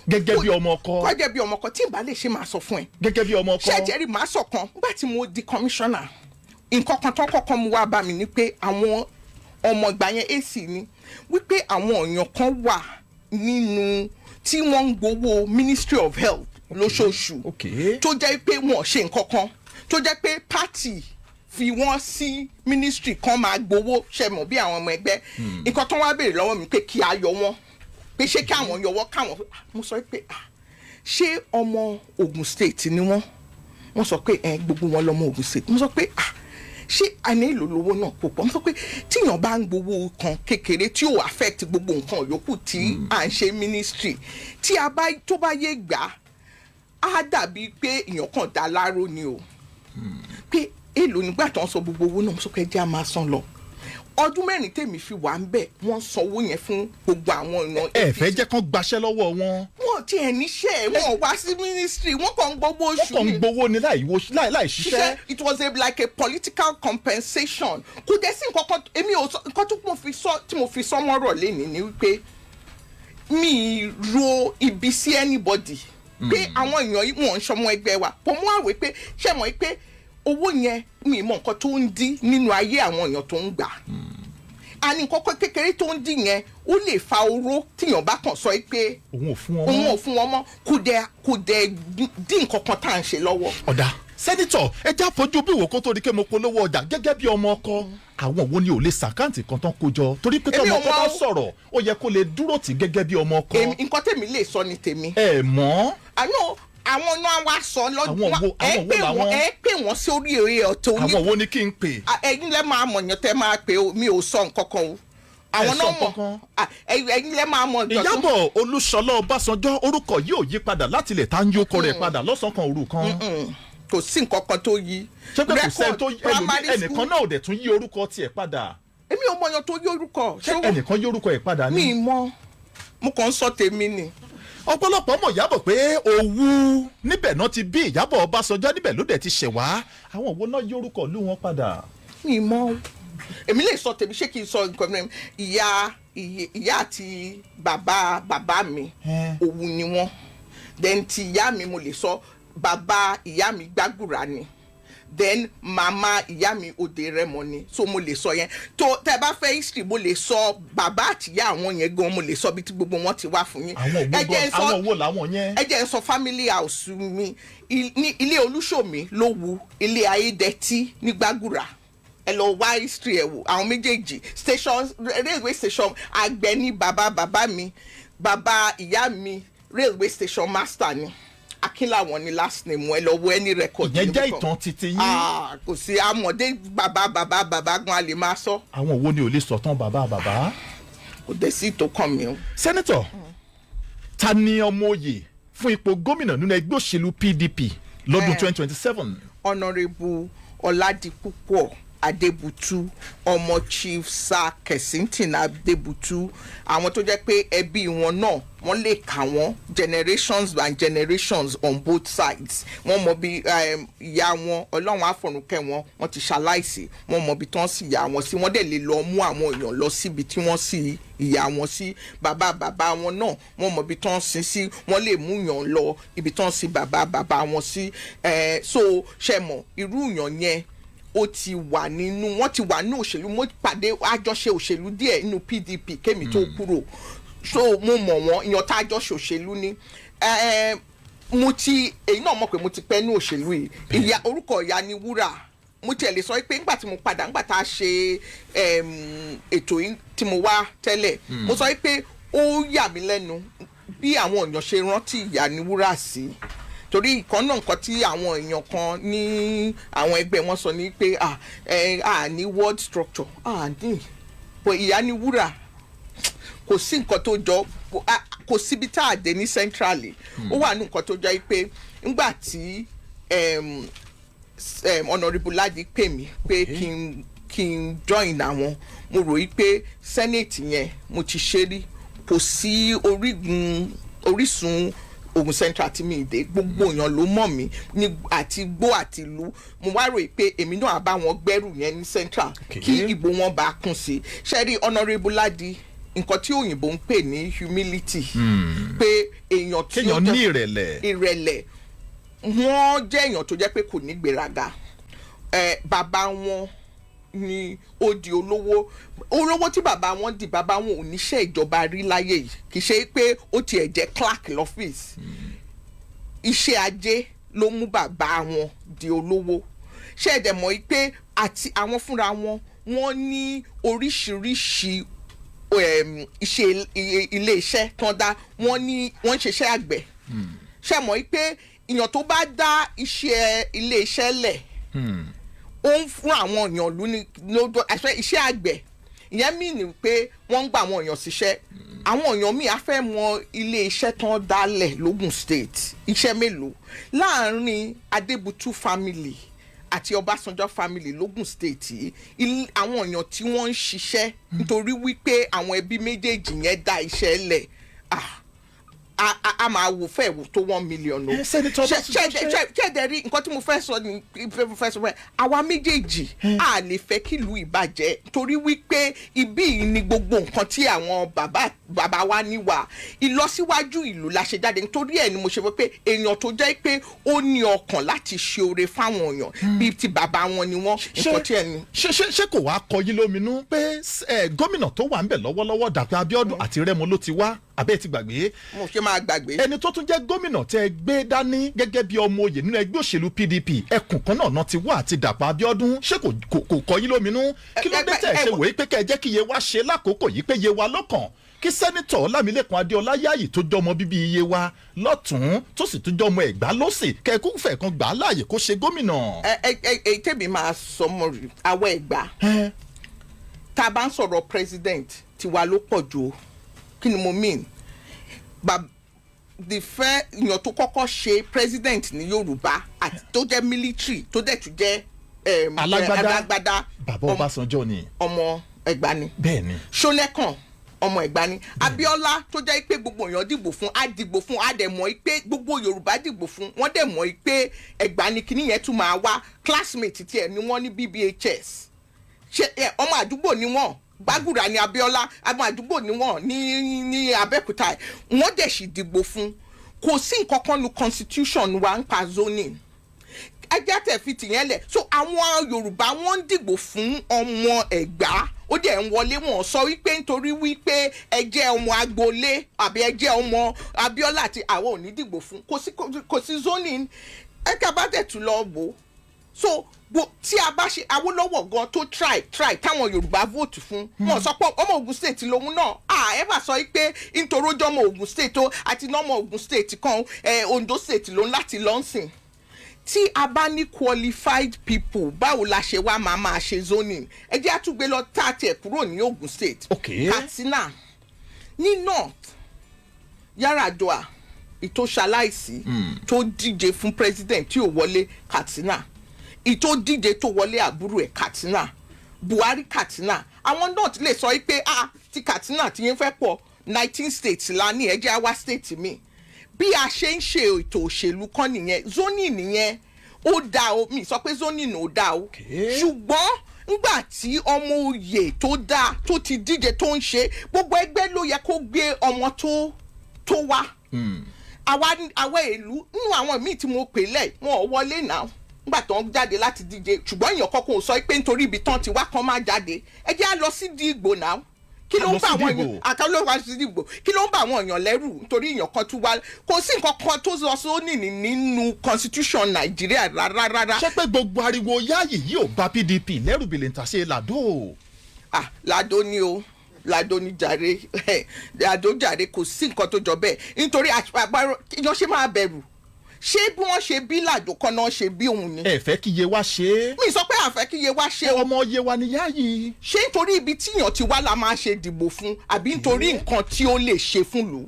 gẹ́gẹ́ bí ọmọ ọkọ. gẹ́gẹ́ bí ọmọ ọkọ tí n bá lè ṣe máa sọ fún ẹ. gẹ́gẹ́ bí ọmọ ọkọ. ṣẹ́jẹ̀rì máa sọ kan nígbà tí mo di commissioner nǹkan kan tó kọ́kọ́ mu wá bá mi ni pé àwọn ọmọ ìgbà yẹn AC ni wípé àwọn èèyàn kan wà nínú tí wọ́n ń gbowó Ministry of Health lóṣooṣù tó jẹ́ pé wọ́n ṣe nǹkan kan tó jẹ́ pé party fi wọ́n sí ministry kan máa gbowó ṣe mọ̀ bí àwọn ọmọ ẹgbẹ́ nǹkan tó wá béèrè lọ́wọ́ mi pé kí a yọ wọ́n pé ṣé kí àwọn yọwọ́ káwọn mo sọ pé ṣé ọmọ Ogun State ni wọ́n sọ pé gbogbo wọn lọ́mọ Ogun State mo sọ pé ṣé àní èlò lówó náà púpọ̀ mo sọ pé tíyàn bá ń gbowó kan kékeré tí ò affect gbogbo nǹkan yòókù tí à ń ṣe ministry tí tó bá yé gbà á dàbí pé èèyàn kan dá láró ni o pé èlò nígbà tó ń sọ gbogbo owó náà mo sọ pé ẹjẹ́ á máa san lọ ọdún mẹ́rin tèmi fi wà ń bẹ̀ wọ́n sanwó yẹn fún gbogbo àwọn èèyàn. ẹ fẹ́ jẹ́ kán gbaṣẹ́ lọ́wọ́ wọn. wọ́n ti ẹ̀ níṣẹ́ wọn wá sí ministry wọ́n kàn ń gbowó oṣù. wọ́n kàn ń gbowó ni láì ṣiṣẹ́. it was like a political compensation kò dẹ̀ sí nǹkan kan èmi ò sọ nǹkan tí mo fi sọ mọ́rọ̀ lẹ́nìí ni wípé mi ro ibi sí anybody pé àwọn èèyàn yìí wọ́n ń ṣọmọ ẹgbẹ́ wa kò mú àwẹ̀ pé ṣé mọ̀ pé owó yẹn mi mọ nǹkan tó ń dín nínú ayé àwọn èèyàn tó ń gbà àní nǹkan kékeré tó ń dín yẹn ó lè fa oró tíyàn bá kàn sọ pé òun ò fún wọn mọ́ kò dẹ̀ dín nǹkan kan tá à ń ṣe lọ́wọ́. ọ̀dà sẹ́nitọ̀ ẹ já fojú bí ìwò kó tó di pé mo polówó ọjà gẹ́gẹ́ bí ọmọ ọkọ àwọn wo ni ò lè sàkáǹtì kan tán kó jọ torí pé tọmọ ọkọ bá sọ̀rọ̀ ó yẹ kó lè dúró tì gẹ́gẹ́ bí ọmọ ọkọ. nǹkan tèmi lè sọ ni tèmi. ẹ mọ̀. àwọn náà wá sọ lọ́dún ẹ pè wọ́n sórí eré ọ̀tọ̀ oní. àwọn wo ni kí n pè. ẹ̀yin lẹ́ máa mọ̀ yàn tẹ́ máa pè mi ò sọ nǹkan kan o. àwọn náà mọ̀ ẹ̀yin lẹ́ máa mọ̀. Ìyábọ̀ Olúṣọlá Ọbásanjọ́ orúkọ yóò yí padà láti lè tá ń yí okọ rẹ̀ padà lọ́sàn-án kan òru kan. kò sí nǹkan kan tó yí. ṣé pé kò sẹ́ni tó ẹnìkan náà ò dẹ̀ tún yí orúkọ tiẹ̀ padà. èmi ò mọ̀yàn tó yí orúkọ. ṣé ẹnìkan yí orúkọ ẹ̀ padà ni. mi mọ̀ mo kàn ń sọ tèmi ni. ọ̀pọ̀lọpọ̀ mọ̀ Ìyábọ̀ pé Òwu níbẹ̀ náà ti bí Ìyábọ̀ Ọbásanjọ́ níbẹ̀ ló dẹ̀ ti ṣẹ̀ wá àwọn òwò náà yí orúkọ ìlú wọn padà. mi mọ̀ èmi lè sọ tèmi ṣé kí n sọ nǹkan mìíràn ìyá àti bàbá mi Òwu ni wọ́n then ti ìyá mi mo lè sọ bàbá ìyá mi Gbàgùrà ni then màmá ìyá mi Òdèrèmọ ni so mo lè sọ yẹn tó tẹ́ bá fẹ́ history mo lè sọ bàbá àti ìyá àwọn yẹn gan mo lè sọ bí tí gbogbo wọn ti wá fún yín. àwọn wo làwọn yẹn. ẹ jẹ́ n sọ family house mi ní ilé Olúṣòmí Lówù ilé Ayédètí ní Gbàgùrà ẹ lọ wá history ẹ wò àwọn méjèèjì station railway station àgbẹ̀ ní bàbá mi bàbá ìyá mi railway station master ni Akínláwọn ni last name ẹ lọ wo any record. ìyẹn jẹ́ ìtàn titi yín. kò sí amọ̀dé bàbá gan a lè máa sọ. àwọn wo ni ò lè sọ tán bàbá. kò dé sí tó kàn mí o. sẹ́nitọ̀ ta ni ọmọ oyè fún ipò gómìnà nínú ẹgbẹ́ òṣèlú PDP lọ́dún 2027. Honourable Ọládipúpọ̀ Adébùtú ọmọ Chief Sir Kensington Adébùtú àwọn tó jẹ́ pé ẹbí wọn náà wọ́n lè kà wọ́n generations and generations on both sides wọ́n mọ bí ìyá wọn Ọlọ́run àfọ̀rùnkẹ́ wọ́n ti ṣaláìsí wọ́n mọ bí tí wọ́n sì ìyá wọn sí wọ́n dẹ̀ lè lọ mú àwọn èèyàn lọ síbi tí wọ́n sì ìyá wọn sí bàbá wọn náà wọ́n mọ bí tí wọ́n sin sí wọ́n lè mú yàn lọ ibi tí wọ́n sì bàbá wọn sí so ṣe mọ̀ irú yàn yẹn ó ti wà nínú wọ́n ti wà nínú òṣèlú mo pàdé àjọṣe òṣèlú díẹ̀ nínú PDP kémi tó kúrò so mo mọ̀ wọ́n ìyàn tá àjọṣe òṣèlú ni mo ti èyí náà mọ̀ pé mo ti pẹ́ ní òṣèlú yìí ìyá orúkọ ìyá ni wúrà mo tiẹ̀ lè sọ pé ńgbà tí mo padà ńgbà tá a ṣe ètò yìí tí mo wá tẹ́lẹ̀ mo sọ pé ó yà mí lẹ́nu bí àwọn èèyàn ṣe rántí ìyá ni wúrà sí torí ìkan náà nǹkan tí àwọn èèyàn kan ní àwọn ẹgbẹ́ wọn sọ ní pé ní word structure ní pé ìyá ni wúrà kò sí nǹkan tó jọ kò síbi tá a dé ní centrally ó wà ní nǹkan tó jọ pé ńgbà tí Honourable Ladi pè mí pé kí n join àwọn mo rò yí pé senate yẹn mo ti ṣe rí kò sí orísun Ogun Central tí mi dé gbogbo èèyàn ló mọ̀ mí ní àti gbó àti ìlú mo wá rò pé èmi náà bá wọn gbẹ́rù yẹn ní Central kí ìbò wọn bá kún sí ṣẹ́rí Honourable Ladi nǹkan tí òyìnbó ń pè ní humility pé èèyàn tí ó ní ìrẹ̀lẹ̀ wọ́n jẹ́ èèyàn tó jẹ́ pé kò ní gbéraga bàbá wọn ni ó di olówó tí bàbá wọn di bàbá wọn ò níṣẹ́ ìjọba rí láyé yìí kì í ṣe pé ó tiẹ̀ jẹ́ clerk lọ́fíìsì iṣẹ́ ajé ló mú bàbá wọn di olówó ṣé ẹ̀dẹ̀ mọ̀ pé àti àwọn fúnra wọn wọ́n ní oríṣiríṣi iṣẹ́ ilé iṣẹ́ tán dá wọ́n ń ṣiṣẹ́ àgbẹ̀ ṣe mọ̀ pé èèyàn tó bá dá iṣẹ́ ilé iṣẹ́ lẹ̀ ó ń fún àwọn èèyàn lódò iṣẹ́ àgbẹ̀ ìyẹn mí ni pé wọ́n ń gba àwọn èèyàn síṣẹ́ àwọn èèyàn míì á fẹ́ mọ ilé iṣẹ́ tán dálẹ̀ l'Ogun State iṣẹ́ mélòó láàárín Adébútú family àti ọbasanjọ family l'Ogun State yìí àwọn èèyàn tí wọ́n ń ṣiṣẹ́ nítorí wípé àwọn ẹbí méjèèjì yẹn dá iṣẹ́ lẹ̀ a máa wò fẹ́ wò tó 1 million o. ṣẹ́ẹ̀dẹ̀ rí nǹkan tí mo fẹ́ sọ ni mo fẹ́ sọ fẹ́ àwa méjèèjì a lè fẹ́ kí ìlú ìbàjẹ́ torí wípé ibí yìí ni gbogbo nǹkan tí àwọn bàbá wa níwà ìlọsíwájú ìlú la ṣe jáde nítorí ẹ̀ ni mo ṣe fẹ́ pé èèyàn tó jẹ́ pé ó ní ọkàn láti ṣe oore fáwọn èèyàn bíi ti bàbá wọn ni wọ́n nǹkan tí ẹ̀ ní. ṣé kò wá kọ yín lóminú pé gómìnà tó wà ń bẹ̀ lọ́wọ́lọ́wọ́ Dàpọ̀ Abíọ́dún àti Rẹ́mọ ló ti wá àbẹ́ ti gbàgbé. mo ṣe máa gbàgbé. ẹni tó tún jẹ́ gómìnà tẹ́ gbé dání gẹ́gẹ́ bí ọmọ oyè nínú ẹgbẹ́ òṣèlú PDP ẹkùn kan náà ti wá àti Dàpọ̀ Abíọ́dún ṣé kò kọ yín lóminú kí ló dé tẹ̀ ṣe wòye pé kẹ́ ẹ jẹ́ kí Yewa ṣe lákòókò yìí pé Yewa lọ́kàn kí sẹ́nitọ̀ Ọlámilékan Adéọlá Yayi tó jọmọ bíbí Yewa lọ́tún tó sì tún jọmọ Ẹ̀gbá lọ́sì kẹ́ẹ̀kú fẹ̀ kan gbà á láàyè kó ṣe gómìnà. tèmi máa sọ mọ́ rí àwọ̀ Ẹ̀gbá tá a bá ń sọ̀rọ̀ president tiwa ló pọ̀ jù kí ni mo mean the fẹ́ èèyàn tó kọ́kọ́ ṣe president ní Yorùbá àti tó jẹ́ military tó dẹ̀ tún jẹ́ alágbádá bàbá Ọbásanjọ́ ni ọmọ Ẹ̀gbá ni bẹ́ẹ̀ni Ṣónẹ́kàn ọmọ Ẹ̀gbá ni Abíọ́lá tó jẹ́ pé gbogbo èèyàn dìbò fún á dìbò fún á dẹ̀ mọ̀ pé gbogbo Yorùbá dìbò fún wọ́n dẹ̀ mọ̀ pé Ẹ̀gbá ni kíní yẹn tún máa wá classmate tiẹ̀ ni wọ́n ní BBHS ṣe ọmọ àdúgbò ni wọ́n Gbàgùrà ni Abíọ́lá ọmọ àdúgbò ni wọ́n ní Abẹ́òkúta wọ́n dẹ̀ sì dìbò fún kò sí nǹkan kan nu constitution wa ń pa zoning ẹjẹ́ tẹ̀ fi tìyẹn lẹ̀ so àwọn Yorùbá wọ́n ń dìbò fún ọmọ Ẹ̀gbá ó dẹ̀ ń wọlé wọn sọ wípé nítorí wípé ẹ jẹ́ ọmọ agboolé àbí ẹ jẹ́ ọmọ Abíọ́lá àti àwọn ò ní dìbò fún kò sí zoning ẹ̀ka bá dẹ̀ tún lọ bò so tí a bá ṣe Awólọ́wọ̀ gan tó try táwọn Yorùbá vote fún wọn sọ pé ọmọ Ògùn state lòun náà ever sọ pé nítorí ojú ọmọ Ògùn state o àti nọmọ Ògùn state kan Ondo state lòun láti lọ́nsìn tí a bá ní qualified people báwo la ṣe wá máa ṣe zoning ẹ jẹ́ àtúgbé lọ tá a tiẹ̀ kúrò ní Ògùn state Katsina ní north Yar'Adua ìtòṣaláìsí tó díje fún president tí ò wọlé Katsina ìtò díje tó wọlé àbúrò ẹ̀ Katsina Buhari Katsina àwọn náà ti lè sọ pé ti Katsina ti yẹn fẹ́ pọ̀ 19 states la ní ẹjẹ́ àwa state mi bí a ṣe ń ṣe ètò òṣèlú kan nìyẹn zoning nìyẹn ó dáa o mi sọ pé zoning ò dáa o ṣùgbọ́n ngbà tí ọmọ oyè tó dáa tó ti díje tó ń ṣe gbogbo ẹgbẹ́ ló yẹ kó gbé ọmọ tó wá àwa ìlú nínú àwọn míì tí mo pè lẹ̀ wọn ò wọlé náà nígbà tó ń jáde láti díje ṣùgbọ́n èèyàn kọ́kọ́ sọ pé nítorí ibi tán ti wá kan máa jáde ẹ jẹ́ á lọ sí Ìgbò náà kí ló ń bá àwọn èèyàn àkàlọ́ sí Ìgbò kí ló ń bá àwọn èèyàn lẹ́rù nítorí èèyàn kan tún wá kò sí nǹkan kan tó sọ sóní nínú constitution Nàìjíríà rárá. ṣé pé gbogbo ariwo Yayi yìí ò bá PDP lẹ́rù bìlẹ̀ ń ta ṣe Làdó. Làdó ni o Làdó ni jàre Làdó jàre kò sí nǹkan tó jọ bẹ́ẹ̀ nítorí àpárọ̀ ìjọ ṣe máa bẹ̀rù ṣé bí wọ́n ṣe bí Làdó kan náà ṣe bí òun ni. ẹ fẹ́ kí Yewa ṣe. mi sọ pé àfẹ́ kí Yewa ṣe. ọmọ Yewa ni Yayi. ṣé nítorí ibi tíyàn ti wá la máa ṣe dìbò fún àbí nítorí nǹkan tí ó lè ṣe fún lù.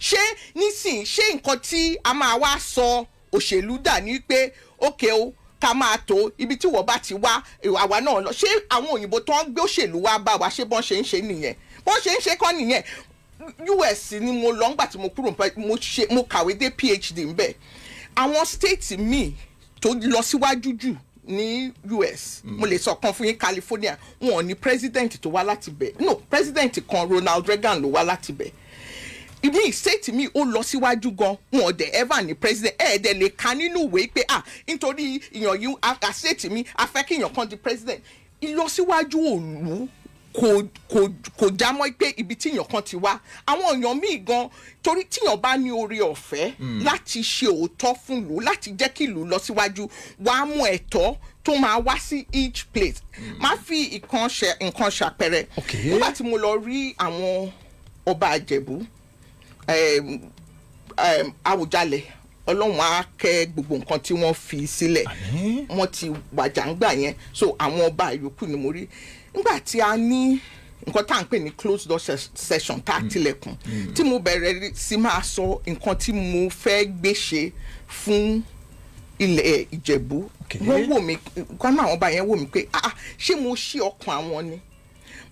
ṣé nísìn ṣé nǹkan tí a máa wá sọ òṣèlú dà ní pé ókè o ká máa tó ibi tí wọ́n bá ti wá àwa náà lọ ṣé àwọn òyìnbó tó ń gbé òṣèlú wá bá wa ṣé bọ́n ṣe ń ṣe nìyẹn bọ́n ṣe ń ṣe kọ́ nìyẹn US ni mo lọ ńgbà tí mo kúrò mo kàwé dé PhD ńbẹ̀ àwọn state míì tó lọ síwájú jù ní US mo lè sọ kan fún yín California wọn ò ní president tó wá láti bẹ̀ no president kan Ronald Reagan ló wá láti bẹ̀ ibi state mi ó lọ síwájú gan wọn ò dẹ̀ ever ní president dẹ̀ lè ka nínú ìwé pé nítorí ìyàn yìí state mi a fẹ́ kí ìyàn kan di president ìlọsíwájú òlu kò já mọ́ pé ibi tíyàn kan ti wá àwọn èèyàn míì gan torí tíyàn bá ní oore ọ̀fẹ́ láti ṣe òótọ́ fún ìlú láti jẹ́ kí ìlú lọ síwájú wàá mú ẹ̀tọ́ tó máa wá sí each place máa fi nǹkan ṣàpẹẹrẹ nígbà tí mo lọ rí àwọn ọba Ìjẹ̀bú Àwùjalẹ̀ Ọlọ́run á kẹ́ gbogbo nǹkan tí wọ́n fi sílẹ̀ wọ́n ti wàjà ń gbà yẹn so àwọn ọba ìyókù ni mo rí nígbà tí a ní nǹkan tá à ń pè ní closed door session tá a tilẹ̀kùn tí mo bẹ̀rẹ̀ sí máa sọ nǹkan tí mo fẹ́ gbé ṣe fún ilẹ̀ Ìjẹ̀bú wọ́n wò mí kan náà àwọn ọba yẹn wò mí pé ṣé mo ṣí ọkàn àwọn ni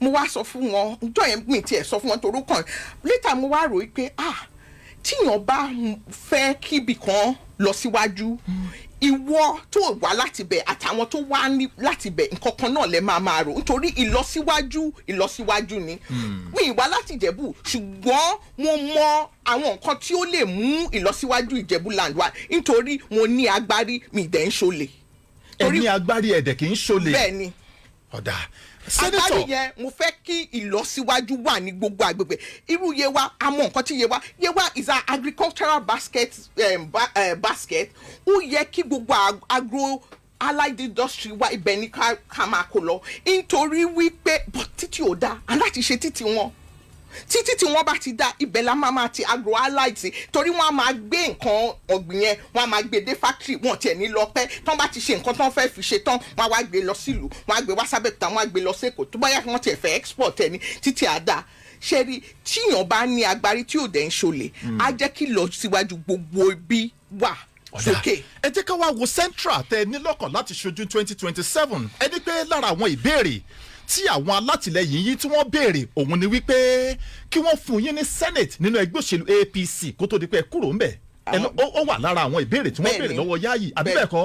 mo wá sọ fún wọn ọjọ́ yẹn mi tiẹ̀ sọ fún wọn torí kan later mo wá rò pé tíyàn bá fẹ́ kíbi kan lọ síwájú ìwọ tó wá láti bẹ̀ àtàwọn tó wá láti bẹ̀ nǹkan kan náà lè máa rò nítorí ìlọsíwájú ni mi ìwá láti Ìjẹ̀bú ṣùgbọ́n mo mọ àwọn nǹkan tí ó lè mú ìlọsíwájú Ìjẹ̀bú land wá nítorí mo ní agbárí mi dẹ̀ ń ṣolè. ẹ ní agbárí ẹ̀dẹ̀ kì í ṣolè. bẹ́ẹ̀ ni. ọ̀dà agbárí yẹn mo fẹ́ kí ìlọsíwájú wà ní gbogbo agbègbè irú Yewa àmọ́ nǹkan tí Yewa is an agricultural basket ó yẹ kí gbogbo agro allied industry wa ibẹ̀ ní ká máa kó lọ nítorí wípé títí ò dáa aláti ṣe títí wọn títí tí wọ́n bá ti dá ibẹ̀ la máa ti agro allied sí torí wọ́n á máa gbé nǹkan ọ̀gbìn yẹn wọ́n á máa gbé dé factory wọ́n tiẹ̀ ní lọ pẹ́ tán bá ti ṣe nǹkan tán fẹ́ fi ṣe tán wọ́n á wá gbé lọ sílùú wọ́n á gbé wá sábẹ́kúta wọ́n á gbé lọ sẹ́kọ̀ọ́ tó bá yá wọ́n tiẹ̀ fẹ́ export ẹ̀ ní títí àdá ṣẹ́rí tíyàn bá ní agbárí tí ò dẹ̀ ń ṣolè á jẹ́ kí lọ síwájú gbogbo ibi wà sókè. ẹ jẹ́ ká wá wo central tẹ ní lọ́kàn láti ṣojú 2027 ẹ ní pé lára àwọn ìbéèrè tí àwọn alátìlẹyìn yìí tí wọ́n béèrè òun ni wípé kí wọ́n fún yín ní senate nínú ẹgbẹ́ òṣèlú APC kó tó di pé ẹ kúrò ńbẹ̀ ó wà lára àwọn ìbéèrè tí wọ́n béèrè lọ́wọ́ Yayi àbí bẹ́ẹ̀ kọ́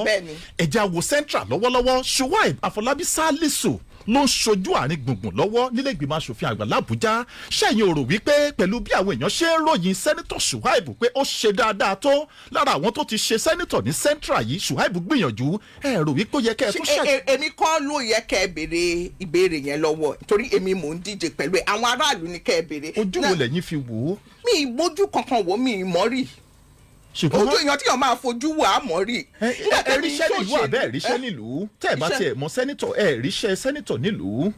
ẹ̀já wo central lọ́wọ́lọ́wọ́ Shuaib Afọlábí Salisu ló ń ṣojú àárín gbùngbùn lọ́wọ́ nílé ìgbìmọ̀ asòfin àgbà l'Àbújá ṣẹ́yìn òrò wípé pẹ̀lú bí àwọn èèyàn ṣe ń ròyìn sẹ́nitọ̀ Shuaib pé ó ṣe dáadáa tó lára àwọn tó ti ṣe sẹ́nitọ̀ ní central yìí Shuaib gbìyànjú ẹ rò wípé ó yẹ kẹ́ ẹ tún ṣe. èmi kọ́ ló yẹ kẹ́ ẹ béèrè ìbéèrè yẹn lọ́wọ́ torí èmi mò ń díje pẹ̀lú ẹ̀ àwọn aráàlú ni kẹ́ ẹ béèrè. ojú wo lẹ́yìn fi wò ó. mi ìbójú kankan wò mí ìmọ̀ rí ojú èèyàn tí yàn máa fojú wò á mọ̀ rí. ẹ ríṣẹ́ nílùú àbẹ́ ẹ ríṣẹ́ nílùú tẹ́ ẹ bá tiẹ̀ mọ sẹ́nitọ̀ ẹ ríṣẹ́ sẹ́nitọ̀ nílùú.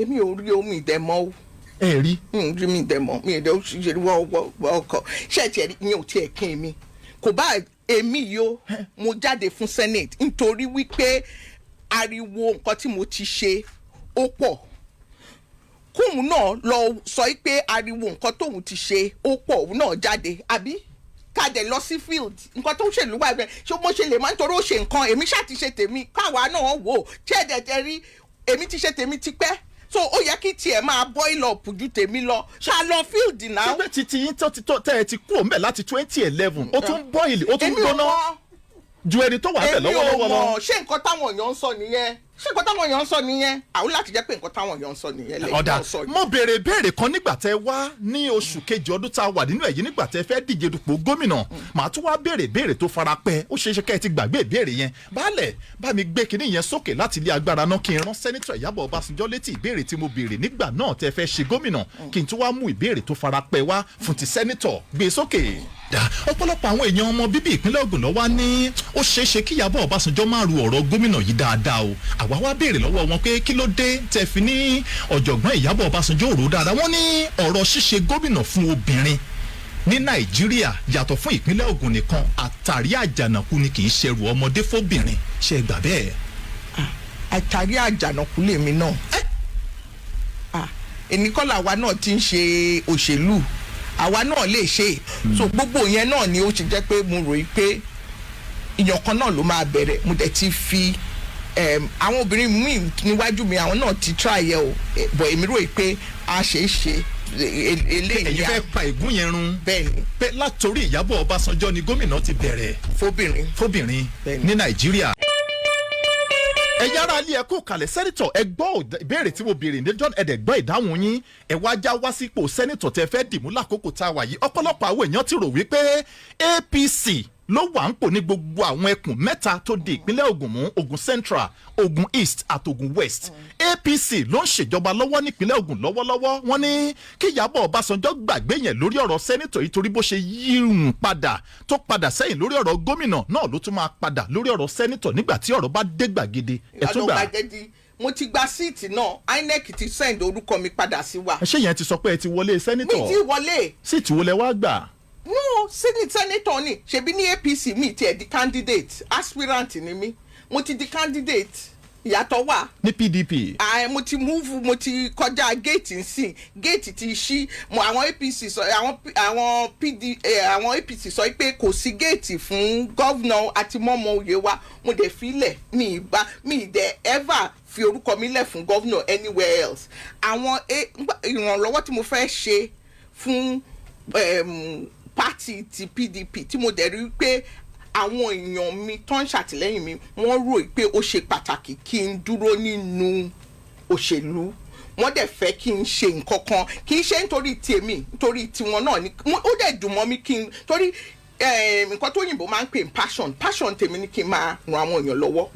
èmi ò rí omi ìdẹ́mọ́ o. ẹ rí. rí mi ìdẹ́mọ́ mi ìdẹ́ òṣìṣẹ́ ọkọ̀ ṣé ẹ tiẹ̀ rí ìyẹn ò tiẹ̀ kín mi kò bá èmi yìí o mo jáde fún senate nítorí wípé ariwo nǹkan tí mo ti ṣe ó pọ̀ kóun náà lọ sọ pé ariwo nǹkan tóun ti ṣe ó pọ̀ òun náà jáde àbí ká dẹ̀ lọ sí field nǹkan tó ń ṣèlú wà bẹ́ẹ̀ ṣé mo ṣe lè máa ń torí ó ṣe nǹkan èmi ṣáà ti ṣe tèmi káwa náà wò ó ṣé ẹ̀dẹ̀dẹ̀ rí èmi ti ṣe tèmi ti pẹ́ so ó yẹ kí tiẹ̀ máa boil up ju tèmi lọ ṣá lọ field náà. ṣé bẹ́ẹ̀ titi yín tẹ́ ẹ ti kúrò ńbẹ̀ láti 2011 ó tún boil ó tún gbóná ju ẹni tó wà bẹ̀ lọ́wọ́lọ́wọ́ lọ. èmi ò mọ̀ ṣé nǹkan táwọn èèyàn ń sọ nìyẹn àwọn láti jẹ́ pé nǹkan táwọn èèyàn ń sọ nìyẹn lẹ́yìn náà sọ yìí. mo béèrè béèrè kan nígbà tẹ wá ní oṣù kejì ọdún tá a wà nínú èyí nígbà tẹ fẹ́ díje dupò gómìnà màá tún wá béèrè tó fara pẹ́ ó ṣeé ṣe kẹ́ ẹ ti gbàgbé ìbéèrè yẹn baálẹ̀ bá mi gbé kinní yẹn sókè láti ilé agbára náà kí n rán sẹ́nitọ̀ Ìyábọ̀ Ọbásanjọ́ létí ìbéèrè tí mo béèrè nígbà náà tẹ fẹ́ ṣe gómìnà kí n tún wá mú ìbéèrè tó fara pẹ́ wá fún ti sẹ́nitọ̀ gbé sókè. ọ̀pọ̀lọpọ̀ àwọn èèyàn ọmọ bíbí ìpínlẹ̀ Ògùn ló wà ní ó ṣeé ṣe kí Ìyábọ̀ Ọbásanjọ́ máa ru ọ̀rọ̀ gómìnà yìí dáadáa o àwa wá béèrè lọ́wọ́ wọn pé kí ló dé tẹ́ fi ní ọ̀jọ̀gbọ́n Ìyábọ̀ Ọbásanjọ́ rò dáadáa wọ́n ní ọ̀rọ̀ ṣíṣe gómìnà fún obìnrin ní Nàìjíríà yàtọ̀ fún ìpínlẹ̀ Ògùn nìkan àtàrí àjànàkú ni kì í ṣẹrù ọmọdé fóbìnrin ṣe gbà bẹ́ẹ̀. àtàrí àjànàkú lèmi náà ẹnìkọ́lá wa náà ti ń ṣe òṣèlú àwa náà lè ṣe so gbogbo yẹn náà ni ó ti jẹ́ pé mo rò pé ìyàn kan náà ló máa bẹ̀rẹ̀ mo dẹ̀ ti fi àwọn obìnrin míì níwájú mi àwọn náà ti try yẹ o bọ̀ èmi rò pé a ṣe é ṣe eléyìí. ẹ̀yin fẹ́ pa ìgún yẹn run. bẹ́ẹ̀ni. pé látòrí Ìyábọ̀ Ọbásanjọ́ ni gómìnà ti bẹ̀rẹ̀. fóbìnrin ní Nàìjíríà. ẹ̀yin ará ilé ẹ̀kọ́ kalẹ̀ sẹ́nitọ̀ ẹ gbọ́ ìbéèrè tí mo béèrè ní John ẹ̀dẹ̀ gbọ́ ìdáhùn yín ẹ wá já wá sípò sẹ́nitọ̀ tẹ fẹ́ dìmú lákòókò tá a wà yìí ọ̀pọ̀lọpọ̀ àwọn èèyàn ti rò wípé APC ló wà ń pò ní gbogbo àwọn ẹkùn mẹ́ta tó di ìpínlẹ̀ Ògùn mú, Ògùn Central, Ògùn East àti Ògùn West. APC ló ń ṣèjọba lọ́wọ́ nípínlẹ̀ Ògùn lọ́wọ́lọ́wọ́. Wọ́n ní kí Ìyábọ̀ Ọbásanjọ́ gbàgbé yẹn lórí ọ̀rọ̀ sẹ́nítọ̀ yìí torí bó ṣe yírùn padà tó padà sẹ́yìn lórí ọ̀rọ̀ gómìnà náà ló tún máa padà lórí ọ̀rọ̀ sẹ́nítọ̀ nígbà tí ọ̀rọ̀ bá dé gbàgede. Ẹ tún gbà. Mo ti gba síìtì náà, INEC ti send orúkọ mi padà sí wa. Ṣé yẹn ti sọ pé ẹ ti wọlé sẹ́nítọ̀? Mi ti wọlé. Síìtì wo lẹ wá gbà? No, senator ni ṣebí ní APC mi tiẹ̀ di candidate, aspirant ni mi, mo ti di candidate, ìyàtọ̀ wà. Ní PDP. Mo ti move, mo ti kọjá gate nsìn, gate ti ṣí, àwọn APC sọ àwọn APC sọ pé kò sí gate fún gọ́vnà àti mọ́mọ́ òye wa, mo dẹ̀ filẹ̀ mi dẹ̀ ever fi orúkọ mi lẹ̀ fún gọ́vnà anywhere else. Àwọn ìrànlọ́wọ́ tí mo fẹ́ ṣe fún party ti PDP tí mo dẹ̀ rí pé àwọn èèyàn mi tó ń ṣàtìlẹ́yìn mi wọ́n rò pé ó ṣe pàtàkì kí n dúró nínú òṣèlú, wọ́n dẹ̀ fẹ́ kí n ṣe nǹkan kan, kì í ṣe nítorí tèmi, nítorí tiwọn náà ni ó dẹ̀ dùn mọ́ mi kí n torí nǹkan tó yìnbó máa ń pè passion tèmi ni kí n máa ran àwọn èèyàn lọ́wọ́.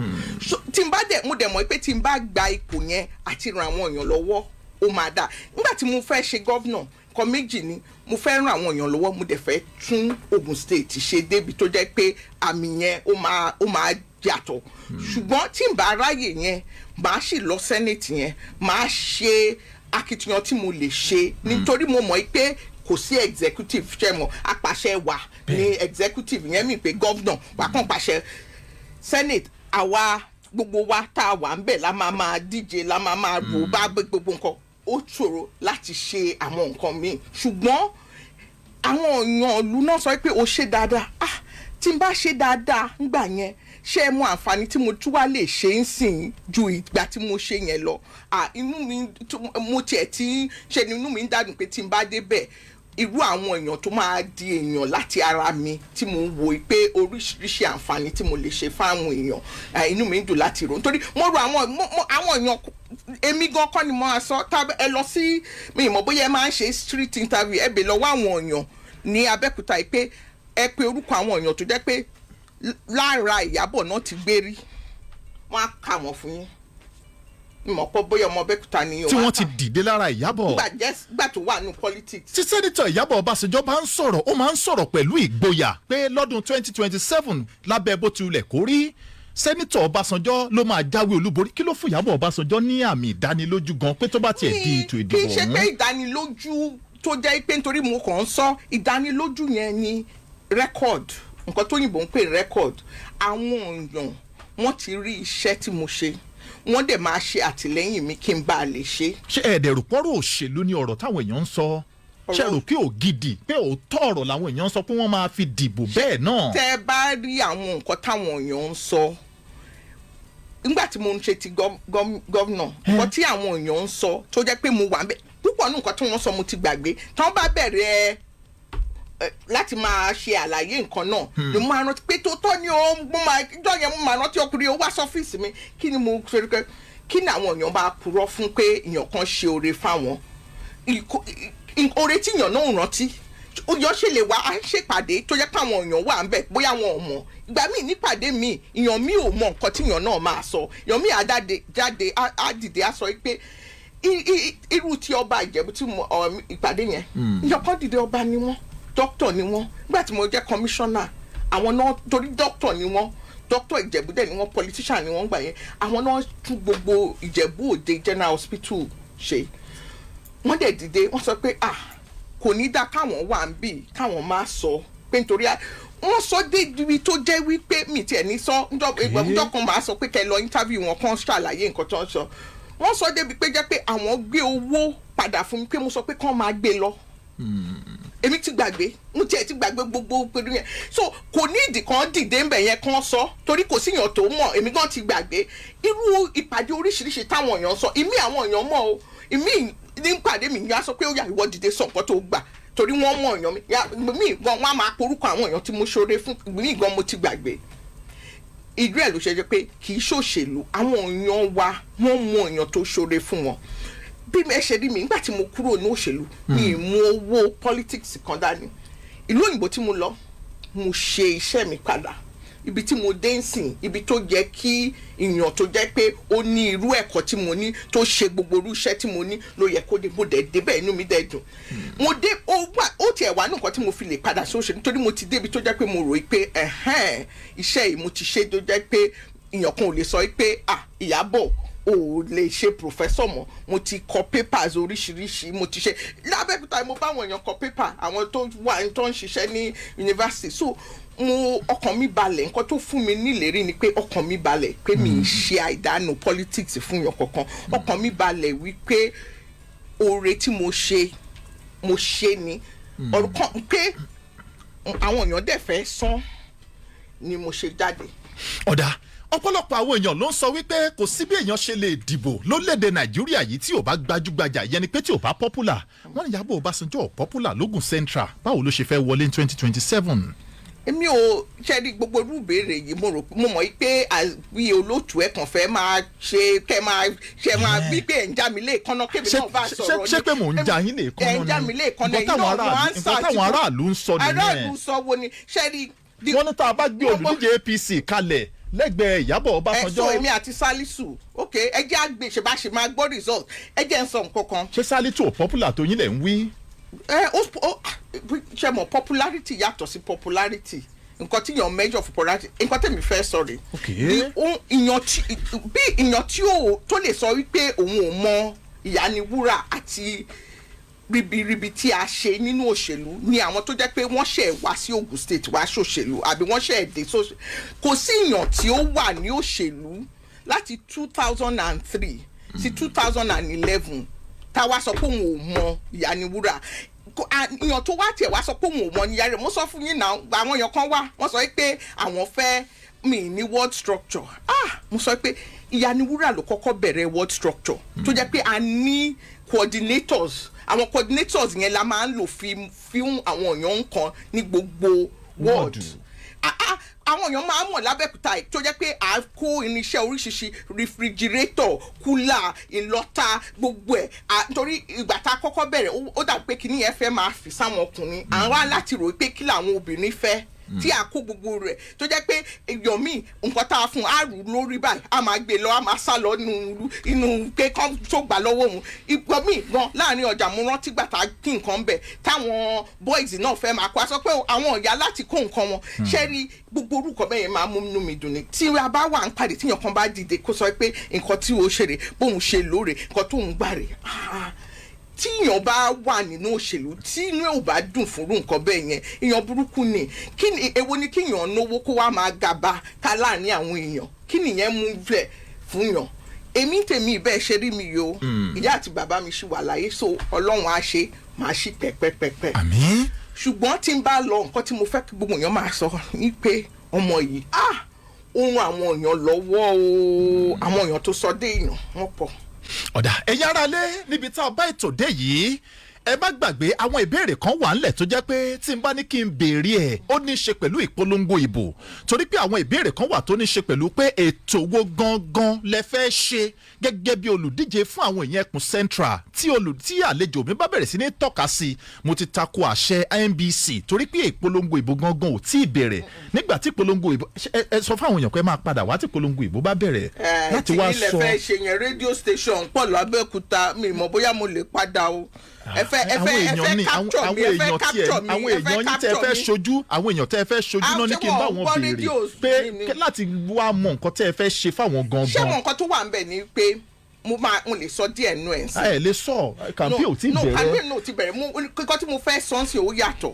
Tí n bá dẹ̀ mo dẹ̀ mọ̀ pé tí n bá gba ipò yẹn àti ran àwọn èèyàn lọ́wọ́ ó máa dáa. Nígbà tí mo fẹ́ ṣe gọ́vnà nǹkan méjì ni, mo fẹ́ ràn àwọn èèyàn lọ́wọ́, mo dẹ̀ fẹ́ tún Ogun State ṣe débi tó jẹ́ pé àmì yẹn ó máa yàtọ̀. Ṣùgbọ́n tí n bá ráyè yẹn màá sì lọ Senate yẹn, màá ṣe akitiyan tí mo lè ṣe nítorí mo mọ̀ pé kò sí executive ṣẹ́mọ̀ apàṣẹ wà ní executive yẹn mi pé governor wà kàn pàṣẹ. Senate àwa gbogbo wa tá a wà ń bẹ̀ la máa díje, la máa rò bá gbogbo nǹkan, ó ṣòro láti ṣe àwọn nǹkan míì. Ṣùgbọ́n àwọn èèyàn ìlú náà sọ pé ó ṣe dáadáa, tí n bá ṣe dáadáa ńgbà yẹn ṣé ẹ mọ àǹfààní tí mo tún wá lè ṣe ń sìn ju ìgbà tí mo ṣe yẹn lọ. Inú mi mo tiẹ̀ tí ṣe ni inú mi ń dàdùn pé tí n bá débẹ̀ irú àwọn èèyàn tó máa di èèyàn láti ara mi tí mo ń wo pé oríṣiríṣi àǹfààní tí mo lè ṣe fáwọn èèyàn, inú mi ń dùn láti rò nítorí mo rò àwọn èèyàn èmi gan kọ́ ni mo máa sọ ẹ lọ sí mi ìmọ̀ bóyá ẹ máa ń ṣe street interview ẹ bè lọ́wọ́ àwọn èèyàn ní Abẹ́òkúta pé ẹ pe orúkọ àwọn èèyàn tó jẹ́ pé lára Ìyábọ̀ náà ti gbé rí, wọ́n á kà wọ́n fún yín. Ìmọ̀ pọ̀ bóyá ọmọ Abẹ́òkúta ni tí wọ́n ti dìde lára Ìyábọ̀. Gbà tó wà ní politics. Tí sẹ́nitọ̀ Ìyábọ̀ Ọbásanjọ́ bá ń sọ̀rọ̀, ó máa ń sọ̀rọ̀ pẹ̀lú ìgboyà pé lọ́dún 2027 lábẹ́ bó ti wulẹ̀ kó rí sẹ́nitọ̀ Ọbásanjọ́ ló máa jáwé olúborí. Kí ló fún Ìyábọ̀ Ọbásanjọ́ ní àmì ìdánilójú gan pé tó bá tiẹ̀ di ètò ìdìbò ọ̀hún? Kì í ṣe pé ìdánilójú tó jẹ́ pé nítorí mo kàn ń sọ ìdánilójú yẹn ni record, nǹkan tó yìnbó ń pè record. Àwọn èèyàn wọ́n ti rí iṣẹ́ tí mo ṣe, wọ́n dẹ̀ máa ṣe àtìlẹ́yìn mi kí n bá lè ṣe. Ṣé ẹ̀ẹ́dẹ̀rù pọ́rọ̀ òṣèlú ni ọ̀rọ̀ táwọn èèyàn ń sọ? Ṣé rò pé ògidì pé òótọ́ ọ̀rọ̀ làwọn èèyàn ń sọ pé wọ́n máa fi dìbò bẹ́ẹ̀ náà? Tẹ́ ẹ bá rí àwọn nǹkan táwọn èèyàn ń sọ nígbà tí mo ń ṣe ti gọ́vnà, nǹkan tí àwọn èèyàn ń sọ tó jẹ́ pé mo wà ń bẹ̀ púpọ̀ nǹkan tí wọ́n sọ mo ti gbàgbé. Tí wọ́n bá bẹ̀rẹ̀ láti máa ṣe àlàyé nǹkan náà ni mo máa rántí pé tó tọ́ ni ìjọ yẹn mo máa rántí ọkùnrin ó wá sọ́fíìsì mi, kí ni mo ṣe pé kí ni àwọn èèyàn bá purọ́ fún pé èèyàn kan ṣe oore fáwọn, oore tí èèyàn náà rántí oyè ṣe lè wá ṣèpàdé tó jẹ́ pé àwọn èèyàn wà ń bẹ̀ bóyá wọn ò mọ̀. Ìgbà míì nípàdé míì èèyàn mi ò mọ nǹkan tí èèyàn náà máa sọ, èèyàn mi jáde á dìde á sọ pé irú tí ọba Ìjẹ̀bú tí ìpàdé yẹn èèyàn kan dìde ọba ni wọ́n, dókítà ni wọ́n. Nígbà tí mo jẹ́ kọmíṣánná àwọn náà torí dókítà ni wọ́n, dókítà Ìjẹ̀bú dẹ̀ ni wọ́n, politician ni wọ́n gbà yẹn, àwọn náà tún gbogbo Ìjẹ̀bú Òde General Hospital ṣe. Wọ́n dẹ̀ dìde wọ́n sọ pé kò ní dá káwọn wà ń bì káwọn máa sọ pé nítorí wọ́n sọ dé ibi tó jẹ́ wípé mi tiẹ̀ ní sọ ìgbàgbọ́ kan máa sọ pé kẹ́ lọ interview wọn kan ṣàlàyé nǹkan tó ń sọ. Wọ́n sọ débi pé jẹ́ pé àwọn gbé owó padà fún mi pé mo sọ pé kán máa gbé lọ. Èmi ti gbàgbé, mo tiẹ̀ ti gbàgbé gbogbo pẹ̀lú yẹn. So kò ní ìdí kan dìde ńbẹ̀ yẹn kan sọ torí kò síyàn tó mọ̀, èmi gan ti gbàgbé. Irú ìpàdé oríṣiríṣi táwọn èèyàn sọ, ìmí àwọn èèyàn mọ̀ o, ìmí ní ìpàdé mi ni a sọ pé ó yá ìwọ dìde sọ nǹkan tó gbà torí wọ́n mọ̀ èèyàn mi gan wọ́n á máa porúkọ àwọn èèyàn tí mo ṣoore fún mi gan mo ti gbàgbé. Ìdí ẹ̀ ló ṣe jẹ́ pé kì í ṣòṣèlú, àwọn èèyàn wa wọ́n mọ èèyàn tó ṣoore fún wọn. Bí ẹ ṣe rí mi nígbà tí mo kúrò ní òṣèlú mi mú owó politics kan dání. Ìlú òyìnbó tí mo lọ mo ṣe iṣẹ́ mi padà ibi tí mo dé ń sìn ibi tó jẹ́ kí èèyàn tó jẹ́ pé ó ní irú ẹ̀kọ́ tí mo ní tó ṣe gbogbo irú iṣẹ́ tí mo ní ló yẹ kó dé mo dẹ̀ débẹ̀ inú mi dẹ̀ dùn mo dé ó tiẹ̀ wá nǹkan tí mo fi lè padà sí òṣèlú nítorí mo ti débi tó jẹ́ pé mo rò í pé iṣẹ́ yìí mo ti ṣe tó jẹ́ pé èèyàn kan ò lè sọ pé Ìyábọ̀ o lè ṣe professor mọ́ mo ti kọ papers oríṣiríṣi mo ti ṣe lábẹ́kúta mo bá àwọn èèyàn kọ paper àwọn tó ń ṣiṣẹ́ ní university so ọkàn mi balẹ̀ nǹkan tó fún mi nílérí ni pé ọkàn mi balẹ̀ pé mi ń ṣe àìdánù politics fún yàn kankan ọkàn mi balẹ̀ wípé oore tí mo ṣe ni ọ̀rọ̀ kan pé àwọn èèyàn dẹ̀ fẹ́ san ni mo ṣe jáde. ọ̀dà ọ̀pọ̀lọpọ̀ àwọn èèyàn ló ń sọ wípé kò sí bí èèyàn ṣe lè dìbò lórílẹ̀‐èdè nàìjíríà yìí tí ò bá gbajúgbajà yẹn ni pé tí ò bá popular wọ́n ní Ìyábọ̀ Ọbásanjọ́ popular lógùn central báwo ló ṣe fẹ́ wọlé ní 2027. èmi ò ṣẹ́ni gbogbo irú ìbéèrè yìí mo mọ̀ pé bí olóòtú ẹ̀ kàn fẹ́ máa ṣe kẹ́ máa bí pé ẹ̀ ń já mi lé ìkànnà kébì náà bá sọ̀rọ̀ ni ṣé pé mò ń já yín lé ìkànnà ni ẹ̀ ń já mi lé ìkànnà yìí nǹkan táwọn aráàlú ń sọ nìyẹn aráàlú sọ wo ni ṣẹ́ni. wọ́n ní tá a bá gbé olùdíje APC kalẹ̀ lẹ́gbẹ̀ẹ́ Ìyábọ̀ Ọbásanjọ́. so èmi àti Salisu ok ẹ jẹ́ àgbè ṣe bá ṣe máa gbọ́ result ẹ jẹ́ ń sọ nǹkan kan. ṣé Salisu ò popular tó yín lẹ̀ ń wí. ṣe mọ̀ popularity yàtọ̀ sí popularity nǹkan tí yàn measure for popularity nǹkan tẹ̀mí fẹ́ sọ rè. bí ìyàn tí tó lè sọ wípé òun ò mọ ìyániwúrà àti ribiribi tí a ṣe nínú òṣèlú ni àwọn tó jẹ́ pé wọ́n ṣẹ̀ wá sí Ogun State wá ṣòṣèlú àbí wọ́n ṣẹ̀ dé sóṣèlú kò sí ìyàn tí ó wà ní òṣèlú láti 2003 sí 2011 tá a wá sọ pé òun ò mọ ìyániwúrà ìyàn tó wá tiẹ̀ wá sọ pé òun ò mọ ìyá rẹ̀ mo sọ fún yín náà àwọn èèyàn kan wá wọ́n sọ pé àwọn fẹ́ mi ní word structure mo sọ pé ìyániwúrà ló kọ́kọ́ bẹ̀rẹ̀ word structure tó jẹ́ pé a ní coordinators àwọn coordinators yẹn la máa ń lò fún àwọn èèyàn nǹkan ní gbogbo ward àwọn èèyàn máa ń mọ̀ lábẹ́kúta tó jẹ́ pé à kó irinṣẹ́ oríṣiríṣi refrigerator kúlà ìlọ́ta gbogbo ẹ̀ nítorí ìgbà tá a kọ́kọ́ bẹ̀rẹ̀ ó dàbí pé kíní yẹn fẹ́ máa fi sáwọn ọkùnrin àwọn wá láti rò pé kí làwọn obìnrin fẹ́ tí a kó gbogbo rẹ̀ tó jẹ́ pé èèyàn míì nǹkan tá a fún a rù lórí báyìí a máa gbé lọ a máa sá lọ inú pé kán tó gbà lọ́wọ́ òun ìgbà míì gan láàrin ọjà mo rántí gbà tá a kí nǹkan bẹ̀ táwọn boys náà fẹ́ máa kó a sọ pé àwọn ọ̀yà láti kó nǹkan wọn ṣé rí gbogbo orúkọ bẹ́ẹ̀ yẹn máa mú inú mi dùn ni tí a bá wà ń pàdé tíyàn kan bá dìde kó sọ pé nǹkan tí o ṣe rè bóun ṣe lóore nǹkan tóun gbà rè tíyàn bá wà nínú òṣèlú tí inú ẹ̀ ò bá dùn fúnrú nǹkan bẹ́ẹ̀ yẹn èèyàn burúkú ni èwo ni kíyàn náwó kó wá máa gàba ká láàrin àwọn èèyàn kí nìyẹn mú bẹ̀ fún yàn èmi tèmi bẹ́ẹ̀ ṣe rí mi yìí o ìyá àti bàbá mi ṣì wà láyé so ọlọ́run á ṣe máa ṣí pẹ́pẹ́pẹ́pẹ́ àmín. ṣùgbọ́n tí n bá lọ nǹkan tí mo fẹ́ kí gbogbo èèyàn máa sọ ni pé ọmọ yìí ó ran àwọn èèyàn lọ́wọ́ o àwọn èèyàn tó sọ dé èèyàn wọ́n pọ̀. ọ̀dà ẹ̀yin ará lé níbi tá a bá ètò dé yìí ẹ má gbàgbé àwọn ìbéèrè kan wà ńlẹ̀ tó jẹ́ pé tí n bá ní kí n béèrè ẹ̀ ó ní í ṣe pẹ̀lú ìpolongo ìbò torí pé àwọn ìbéèrè kan wà tó ní í ṣe pẹ̀lú pé ètò wo gangan lẹ fẹ́ ṣe gẹ́gẹ́ bí olùdíje fún àwọn èèyàn ẹkùn central tí àlejò mi bá bẹ̀rẹ̀ sí ní tọ́ka sí mo ti tako àṣẹ NBC torí pé ìpolongo ìbò gangan ò tí ì bẹ̀rẹ̀ nígbà tí ìpolongo ìbò ẹ sọ fún àwọn èèyàn pé máa padà wá tí ìpolongo ìbò bá bẹ̀rẹ̀ láti wá sọ. tí ilẹ̀ fẹ́ ṣe yẹn rédíò station pọ̀ lábẹ́òkúta mi mọ̀ bóyá mo lè padà o ẹ fẹ́ capture mi ẹ fẹ́ capture mi àwọn èèyàn yín tẹ́ fẹ́ ṣojú àwọn èèyàn tẹ́ fẹ́ ṣojú náà ní kí n bá wọn béèrè pé láti wá mọ nǹkan tẹ́ fẹ́ ṣe fáwọn gangan. ṣé mo nǹkan tó wà ń bẹ̀ ni pé mo lè sọ díẹ̀ nù ẹ̀ sí. ẹ lè sọ kàmpé ò tí bẹ̀rẹ̀. kàmpé ò tí bẹ̀rẹ̀ nǹkan tí mo fẹ́ sọ sí ó yàtọ̀.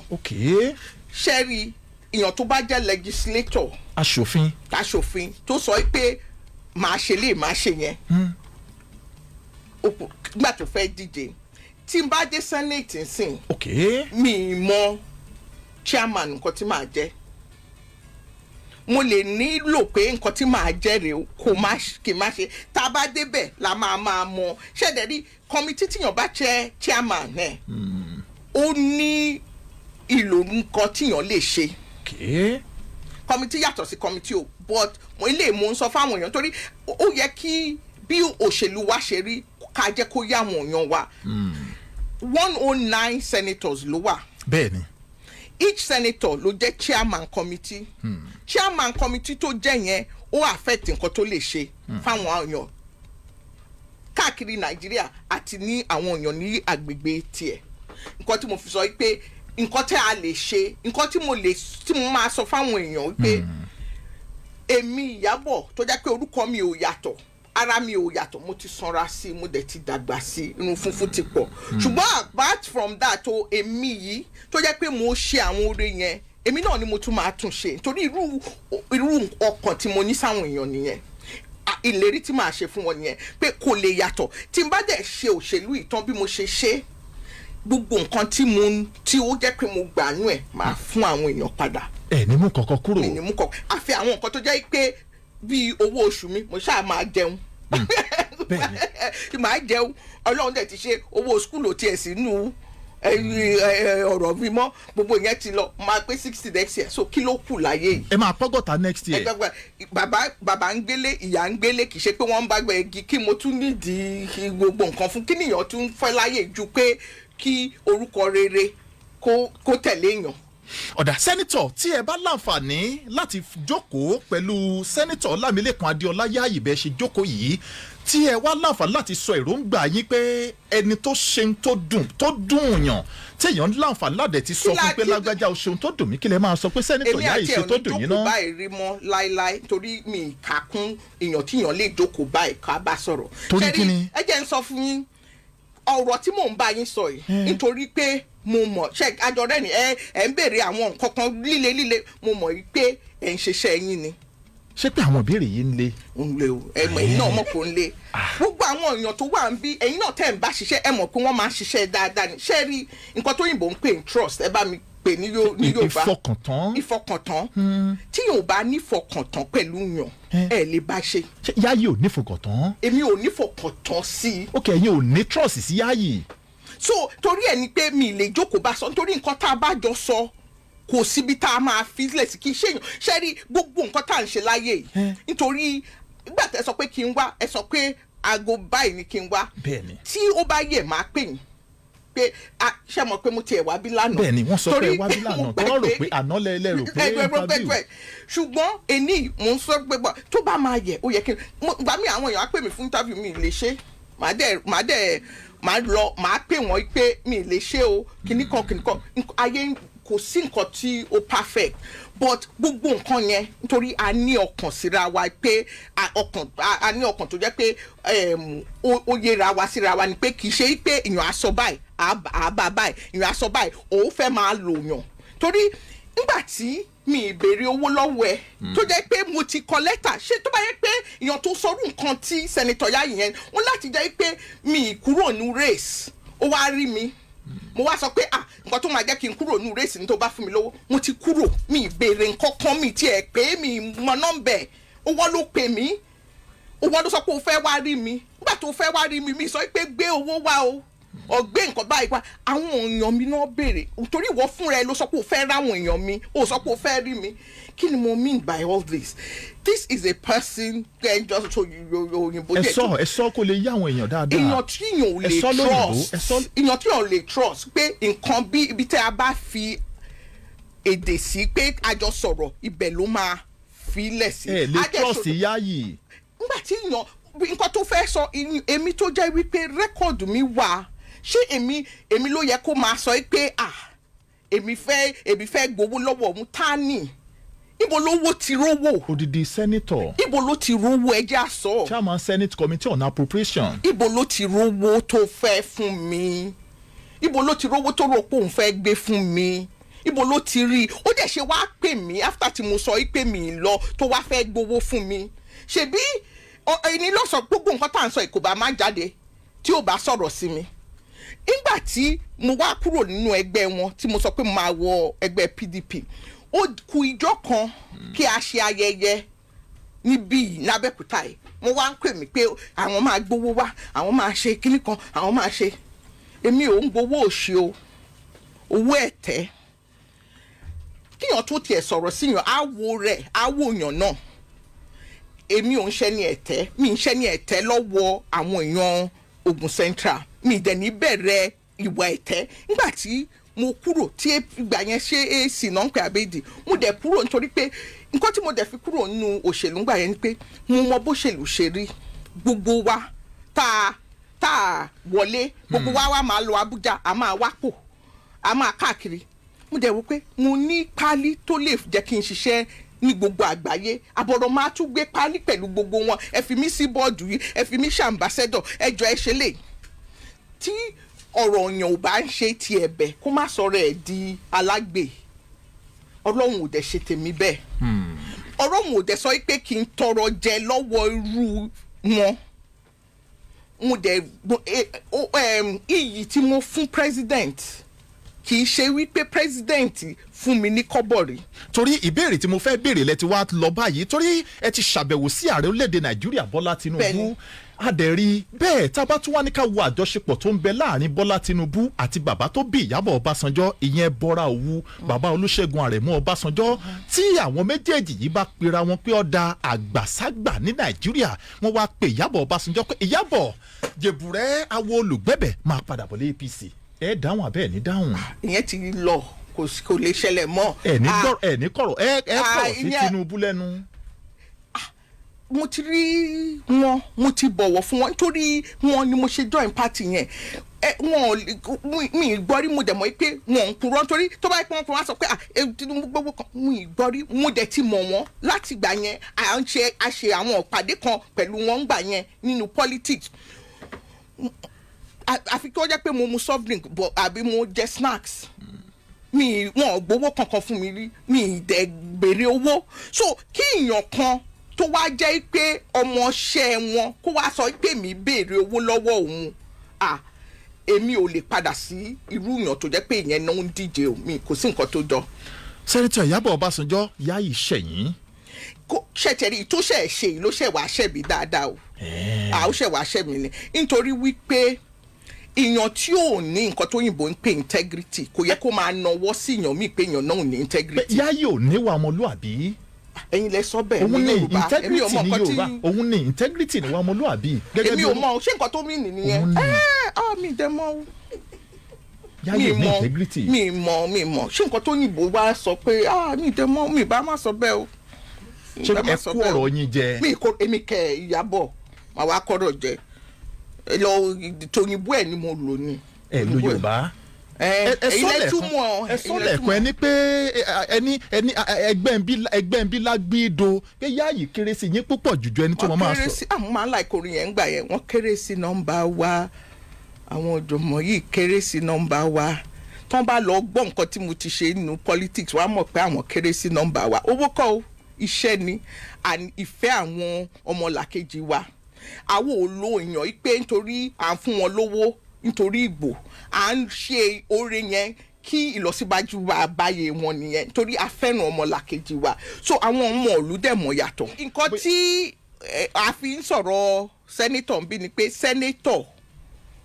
ṣẹ́rí èèyàn tó bá jẹ́ legislator. aṣòfin tó sọ pé màá ṣe lè máa ṣe yẹn gbà tó fẹ́ díje tí n bá dé senate nsìn mi mọ chairman nǹkan tí màá jẹ mo lè nílò pé nǹkan tí màá jẹ rè kì má ṣe tá a bá débẹ̀ la máa mọ ṣẹ̀dẹ̀ rí committee tíyàn bá jẹ́ chairman ẹ̀ ó ní ìlò nǹkan tíyàn lè ṣe committee yàtọ̀ sí committee o but mo ilé mo ń sọ fáwọn èèyàn torí ó yẹ kí bí òṣèlú wa ṣe rí ká jẹ́ kó yá àwọn èèyàn wa 109 senators ló wà. bẹ́ẹ̀ni. each senator ló jẹ́ chairman committee chairman committee tó jẹ́ yẹn ó affect nǹkan tó lè ṣe fáwọn èèyàn káàkiri nàìjíríà àti ní àwọn èèyàn ní agbègbè tiẹ̀ nǹkan tí mo fi sọ pé nǹkan tí a lè ṣe nǹkan tí mo máa sọ fáwọn èèyàn pé èmi Ìyábọ̀ tó jẹ́ pé orúkọ mi ò yàtọ̀ ara mi ò yàtọ̀ mo ti sanra sí mo dẹ̀ ti dàgbà sí irun funfun ti pọ̀ ṣùgbọ́n apart from that o èmi yìí tó jẹ́ pé mo ṣe àwọn oore yẹn èmi náà ni mo tún máa tún ṣe nítorí irú ọkàn tí mo ní sáwọn èèyàn nìyẹn ìlérí tí màá ṣe fún wọn nìyẹn pé kò lè yàtọ̀ tí n bá dẹ̀ ṣe òṣèlú ìtàn bí mo ṣe ṣe gbogbo nǹkan tí ó jẹ́ pé mo gbà nú ẹ̀ máa fún àwọn èèyàn padà. ẹ ní mú kọ̀ọ̀kan kúrò. ní mú kọ̀ọ̀kan àfi àwọn nǹkan tó jẹ́ pé bíi owó oṣù mi mo ṣáà máa jẹun màá jẹun ọlọ́run dẹ̀ ti ṣe owó skul ò tiẹ̀ sínú ọ̀rọ̀ mi mọ́ gbogbo yẹn ti lọ máa pé 60 next year so kí ló kù láyé yìí. ẹ máa pọ́gọ́ta next year. bàbá ń gbélé ìyá ń gbélé kì í ṣe pé wọ́n ń bá gbẹ igi kí mo tún nídìí gbogbo nǹkan fún kí nìyàn tún fẹ́ láyè ju pé kí orúkọ rere kó tẹ̀lé èèyàn. ọ̀dà sẹ́nitọ̀ tí ẹ bá láǹfààní láti jókòó pẹ̀lú sẹ́nitọ̀ Lámilékan Adéọlá Yayi bẹ́ẹ̀ ṣe jókòó yìí tí ẹ wá láǹfààní láti sọ èròǹgbà yín pé ẹni tó ṣe tó dùn yàn téèyàn láǹfààní láti ti sọ fún pé lágbájá o ṣeun tó dùn mí kí lẹ máa sọ pé sẹ́nitọ̀ Yayi ṣe tó dùn yín náà. èmi àti ẹ̀ ò ní jókòó báyìí rí mọ́ láéláé torí mi ìkàkún èèyàn tíyàn lè jókòó báyìí ká bá sọ̀rọ̀. torí kí ni. ẹ jẹ́ ń sọ fún yín ọ̀rọ̀ tí mò ń bá yín sọ yìí nítorí pé mo mọ̀ ṣe àjọrẹ́ ni ẹ ń béèrè àwọn nǹkan kan líle mo mọ̀ pé ẹ̀ ń ṣiṣẹ́ yín ni. ṣé pé àwọn ìbéèrè yìí ń le. ń le o ẹ̀yin náà mọ̀ kó ń le gbogbo àwọn èèyàn tó wà ń bí ẹ̀yin náà tẹ̀ ń bá ṣiṣẹ́ ẹ mọ̀ pé wọ́n máa ń ṣiṣẹ́ dáadáa ni ṣé rí nǹkan tó yìnbó ń pè ní trust ẹ bá mi pè ní Yorùbá ìfọkàntán tí yóò bá nífọkàntán pẹ̀lú yàn ẹ lè bá ṣe. Yayi ò nífọkàntán. èmi ò nífọkàntán sí i. ok ẹ̀yin ò ní trust sí Yayi. so torí ẹ ni pé mi lè jókòó bá sọ nítorí nǹkan tá a bá jọ sọ kò síbi tá a máa fi sílẹ̀ sí kí ṣéyàn ṣe rí gbogbo nǹkan tá à ń ṣe láyé yìí nítorí nígbà tẹ́ sọ pé kí n wá ẹ sọ pé aago báyìí ni kí n wá tí ó bá yẹ máa pè yín pé ṣe mọ̀ pé mo tiẹ̀ wá bí lánàá. bẹ́ẹ̀ni wọ́n sọ pé wá bí lánàá tó rò pé àná lẹ rò pé interview. ṣùgbọ́n èní mò ń sọ pé tó bá máa yẹ ó yẹ kí n gbà mí àwọn èèyàn á pè mí fún interview mi lè ṣe màá lọ màá pè wọ́n pé mi lè ṣe o kìnnìkan ayé kò sí nǹkan tí ó perfect but gbogbo nǹkan yẹn nítorí a ní ọkàn síra wa pé a ní ọkàn tó jẹ́ pé ó yẹra wa síra wa ni pé kì í ṣe pé èèyàn aṣọ báyìí àbá báyìí èèyàn aṣọ báyìí òun fẹ́ máa lò yàn torí nígbà tí mi ìbéèrè owó lọ́wọ́ ẹ tó jẹ́ pé mo ti kọ lẹ́tà ṣé tó bá yẹ pé èèyàn tó sọrú nǹkan tí sẹ́nitọ̀ Yayi yẹn wọ́n láti jẹ́ pé mi kúrò ní race ó wá rí mi mo wá sọ pé nǹkan tó máa jẹ́ kí n kúrò ní race ní tó bá fún mi lówó mo ti kúrò mi ìbéèrè nǹkan kan mi tiẹ̀ pé mi mọ nọ́mbẹ̀ owó ló pè mí owó ló sọ pé o fẹ́ wá rí mi nígbà tó fẹ́ wá rí mi mi sọ pé gbé owó wá o ọgbẹ́ nǹkan báyìí wá àwọn èèyàn mi náà béèrè torí ìwọ fúnra ẹ ló sọ pé o fẹ́ ráwọn èèyàn mi o sọ pé o fẹ́ rí mi kí ni mo mean by all this this is a person just so òyìnbó jẹ́ ẹ sọ kó lè yá àwọn èèyàn dáadáa èèyàn tí èèyàn ò lè trust èèyàn tí èèyàn ò lè trust pé nǹkan bí ibi tẹ́ a bá fi èdè sí pé àjọ sọ̀rọ̀ ibẹ̀ ló máa fi lẹ̀ sí. ẹ lè trust Yayi. nígbà tí èèyàn nǹkan tó fẹ́ sọ èmi tó jẹ́ wípé rẹ́kọ̀dù mi wà ṣé èmi ló yẹ kó máa sọ pé èmi fẹ́ gbowó lọ́wọ́ òun tá ní ibo lówó ti rówó. odidi sẹ́nitọ̀. ibo ló ti rówó ẹjẹ́ àsọ. chairman senate committee on appropriation. ibo ló ti rówó tó fẹ́ fún mi ibo ló ti rówó tó rò pé òun fẹ́ gbé fún mi ibo ló ti rí ó dẹ̀ ṣe wá pè mí after tí mo sọ pé mi lọ tó wá fẹ́ gbowó fún mi ṣebí ẹni ló sọ gbogbo nǹkan tá à ń sọ kò bá má jáde tí ò bá sọ̀rọ̀ sí mi nígbà tí mo wá kúrò nínú ẹgbẹ́ wọn tí mo sọ pé mo máa wọ ẹgbẹ́ PDP ó kù ìjọ kan kí a ṣe ayẹyẹ níbí lábẹ́kúta yìí mo wá ń pè mí pé àwọn máa gbowó wá àwọn máa ṣe kíní kan àwọn máa ṣe èmi ò ń gbowó òṣì o owó ẹ̀tẹ́ kíyàn tó tiẹ̀ sọ̀rọ̀ síyàn àwo rẹ̀ àwòyàn náà èmi ò ń ṣẹ́ ní ẹ̀tẹ́ mi ń ṣẹ́ ní ẹ̀tẹ́ lọ́wọ́ àwọn èèyàn Ogun Central mi dẹ̀ ní bẹ̀rẹ̀ ìwà ẹ̀tẹ́ nígbà tí mo kúrò tí ìgbà yẹn ṣe AC náà ń pè àbẹ́dì mo dẹ̀ kúrò nítorí pé nǹkan tí mo dẹ̀ fi kúrò nínú òṣèlú ńgbà yẹn ni pé mo mọ bó ṣèlú ṣe rí gbogbo wa tá a wọlé gbogbo wa máa lọ Abuja a máa wápò a máa káàkiri mo dẹ̀ wò pé mo ní pálí tó lè jẹ́ kí n ṣiṣẹ́ ní gbogbo àgbáyé àbọ̀rọ̀ máa tún gbé pálí pẹ̀lú gbogbo wọn ẹ fi mí sí bọ́ọ̀dù yìí ẹ fi mí ṣe ambassador ẹ jọ ẹ ṣe lè tí ọ̀rọ̀ ọ̀yàn ò bá ń ṣe ti ẹ̀bẹ̀ kó má sọ̀rọ̀ ẹ̀ di alágbe ọlọ́run ò dẹ̀ ṣe tèmi bẹ́ẹ̀ ọlọ́run ò dẹ̀ sọ pé kí n tọrọ jẹ lọ́wọ́ irú wọn mo dẹ̀ iyì tí mo fún president kì í ṣe wípé president fún mi ní kọ́bọ̀ rí. torí ìbéèrè tí mo fẹ́ béèrè lẹ ti wá lọ báyìí torí ẹ ti ṣàbẹ̀wò sí ààrẹ orílẹ̀-èdè Nàìjíríà Bọ́lá Tinubu adẹ̀rí bẹ́ẹ̀ tá a bá tún wá ní ká wo àjọṣepọ̀ tó ń bẹ láàrin Bọ́lá Tinubu àti bàbá tó bí Ìyábọ̀ Ọbásanjọ́ ìyẹn Bọ́ra Òwu bàbá Olúṣẹ́gun Àrẹ̀mú Ọbásanjọ́ tí àwọn méjèèjì yìí bá pera wọn pé ọ̀dà àgbàságbà ní Nàìjíríà wọ́n wá pe Ìyábọ̀ Ọbásanjọ́ pé Ìyábọ̀ jèbùrẹ́ awo olùgbẹ́bẹ̀ máa padà bọ̀ lé APC ẹ dáhùn àbẹ́ ẹ̀ ní dáhùn. ìyẹn ti lọ kò lè ṣẹlẹ̀ mọ́. ẹ ní kọ̀rọ̀ ẹ kọ̀rọ̀ sí Tinubu lẹ́nu. mo ti rí wọn mo ti bọ̀wọ̀ fún wọn nítorí wọn ni mo ṣe join party yẹn mi gbọ́ rí mo dẹ̀ mọ̀ pé wọn ń purọ́ nítorí tó bá yẹ pé wọ́n sọ pé Tinubu gbogbo kan mi gbọ́ rí mo dẹ̀ ti mọ̀ wọ́n láti gbà yẹn a ṣe àwọn ìpàdé kan pẹ̀lú wọn gbà yẹn nínú politics àfi kí wọ́n jẹ́ pé mo mu soft drink àbí mo jẹ snacks wọn ò gbowó kankan fún mi rí mi dẹ̀ béèrè owó so kí èèyàn kan tó wá jẹ́ pé ọmọọṣẹ́ wọn kó wá sọ pé mi béèrè owó lọ́wọ́ òun èmi ò lè padà sí irú èèyàn tó jẹ́ pé ìyẹn náà ń díje mi kò sí nǹkan tó jọ. sẹ́nitọ̀ Ìyábọ̀ Ọbásanjọ́ Yayi ṣẹ̀yìn. kó ṣẹ̀tẹ̀rì tó ṣẹ̀ ṣe yìí ló ṣẹ̀ wá ṣẹ̀ mí dáadáa o ó ṣẹ̀ wá ṣẹ̀ mí ni nítorí wípé èèyàn tí ò ní nǹkan tó yìnbó ń pè integrity kò yẹ kó máa nawọ́ sí èèyàn míì pé èèyàn náà ò ní integrity. Yayi ò níwà ọmọlúàbí. ẹ̀yin lẹ sọ bẹ́ẹ̀ ní Yorùbá èmi ò mọ nǹkan tí òun ní integrity níwà ọmọlúàbí. èmi ò mọ ṣé nǹkan tó mí nìyẹn mi dẹ mọ. Yayi ní integrity. mi mọ ṣé nǹkan tó yìnbó wá sọ pé mi dẹ mọ mi bá má sọ bẹ́ẹ̀ o. ṣé ẹ kú ọ̀rọ̀ yín jẹ. èmi kẹ Ìyábọ̀ màá wá kọ́rọ̀ jẹ lọ tòyìnbó ẹ ni mo lò ní. ẹ lo Yorùbá. ẹ sọ lẹ́ẹ̀kan ẹni pé ẹni ẹgbẹ́ ń bí lágbído pé Yayi kéré sí yín púpọ̀ jùjọ ẹni tó wọ́n máa sọ. àwọn máa ń láì kórè yẹn ń gbà yẹn wọ́n kéré sí nọ́mbà wa àwọn ọ̀jọ̀mọ̀ yìí kéré sí nọ́mbà wa tán bá lọ gbọ́ nǹkan tí mo ti ṣe nínú politics wàá mọ̀ pé àwọn kéré sí nọ́mbà wa owó kọ́ o iṣẹ́ ni ìfẹ́ àwọn ọmọlàkejì wa àwọn ò lo èèyàn pé nítorí à ń fún wọn lówó nítorí ìbò à ń ṣe oore yẹn kí ìlọsíwájú wa báyé wọn nìyẹn nítorí a fẹ́ràn ọmọlàkejì wa so àwọn ọmọ ìlú dẹ̀ mọ̀ yàtọ̀. nǹkan tí a fi ń sọ̀rọ̀ sẹ́nítọ̀ ń bí ni pé sẹ́nítọ̀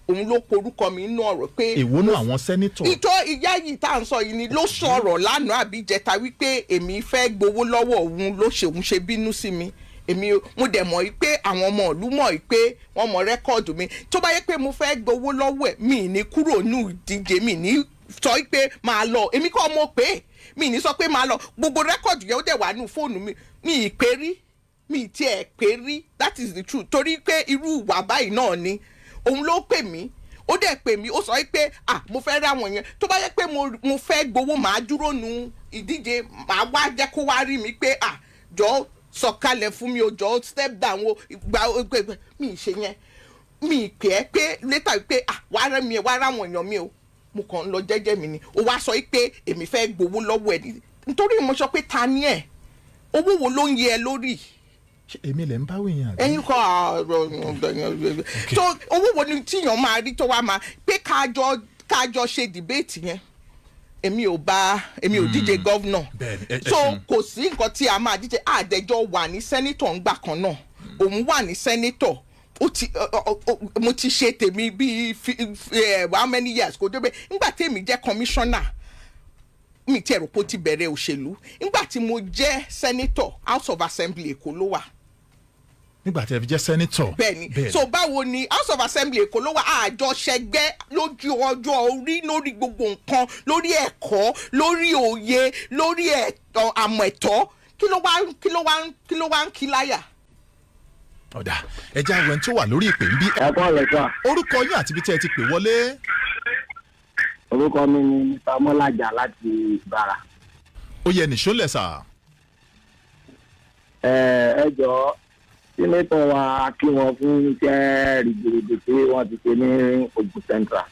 òun ló porúkọ mi nínú ọ̀rọ̀ pé. èwo náà àwọn sẹ́nítọ̀. ìtọ́ Yayi tá à ń sọ yìí ni ló sọ̀rọ̀ lánàá àbíjẹta wípé èmi fẹ́ gbowó lọ́wọ́ òun ló ṣeun ṣe bínú sí mi mo dẹ̀ mọ̀ pé àwọn ọmọ ìlú mọ̀ pé wọ́n mọ rẹ́kọ̀dù mi tó bá yẹ pé mo fẹ́ gbowó lọ́wọ́ ẹ̀ mi ní kúrò ní ìdíje mi ní sọ pé máa lọ èmi kọ́ mọ̀ pé mi ní sọ pé máa lọ gbogbo rẹ́kọ̀dù yẹn ó dẹ̀ wà ní fóònù mi ì pé rí mi ì tiẹ̀ pé rí that is the truth torí pé irú ìwà báyìí náà ni òun ló pè mí ó dẹ̀ pè mí ó sọ pé mo fẹ́ ra wọn yẹn tó bá yẹ pé mo fẹ́ gbowó máa dúró nu ìdíje máa wá jẹ́ kó wá rí mi pé jọ sọ̀kalẹ̀ fún mi o jọ step down o gba mi ì ṣe yẹn mi ì pè é pé later pé wàá rẹ́ mi wàá ráwọn èèyàn mi o mo kàn ń lọ jẹ́jẹ́ mi ni ó wá sọ pé èmi fẹ́ gbowó lọ́wọ́ ẹ̀ nítorí mo sọ pé ta ni ẹ̀ owó wo ló ń yẹ ẹ lórí. èmi lè ń bá wíyàn. ẹ̀yin kọ́ so owó wo ni tíyàn máa rí tó wá máa pé kájọ ṣe debate yẹn èmi ò díje gọ́vnà so kò sí nǹkan tí a máa díje àdẹjọ́ wà ní sẹ́nítọ̀ ńgbà kan náà òun wà ní sẹ́nítọ̀ mo ti ṣe tèmi bíi how many years kò débẹ̀ nígbà tèmi jẹ́ commissioner mi ti ẹ̀rọ pé ó ti bẹ̀rẹ̀ òṣèlú nígbà tí mo jẹ́ sẹ́nítọ̀ house of assembly èkó ló wà nígbà tí ẹ fi jẹ́ sẹ́nítọ̀. bẹ́ẹ̀ni so báwo ni house of assembly èkó ló wà àjọṣẹgbẹ́ lójú ọjọ́ orí lórí gbogbo nǹkan lórí ẹ̀kọ́ lórí òye lórí àmọ̀ ẹ̀tọ́ kí ló wá ń kí láyà. ọ̀dà ẹja àwọn tó wà lórí ìpè ń bí. ẹ̀kọ́ rẹ̀ sà. orúkọ yín àti ibi tí ẹ ti pè wọlé. orúkọ mi ni Mr. Mọ́lájà láti Ìbàrà. ó yẹ nìṣó lẹ̀ sà. ẹ jọ̀ọ́ sínétọ̀ wa kí wọ́n fún iṣẹ́ rìgbèrègbè tí wọ́n ti ṣe ní Ogun Central.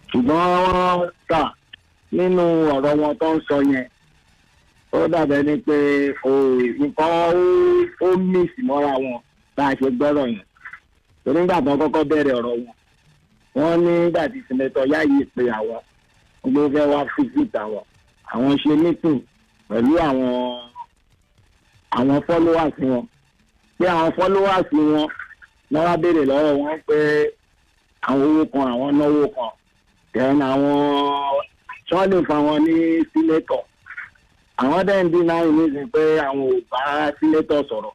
ṣùgbọ́n wọ́n kà nínú ọ̀rọ̀ wọn tó ń sọ yẹn ó dàbẹ̀ ni pé nǹkan ó mísì mọ́ra wọn bá a ṣe gbọ́rọ̀ yẹn. torí nígbà tó kọ́kọ́ bẹ̀rẹ̀ ọ̀rọ̀ wọn wọ́n ní nígbà tí sínétọ̀ Yayi pé àwọn ló fẹ́ wá visit àwọn ṣe meeting pẹ̀lú àwọn followers wọn pé àwọn followers wọn náà wá béèrè lọ́wọ́ wọn pé àwọn owó kan àwọn náwó kan then àwọn tí lè fa wọn ní sínétọ̀ àwọn dẹ̀ ń dín náà nísìnyí pé àwọn ò bá sínétọ̀ sọ̀rọ̀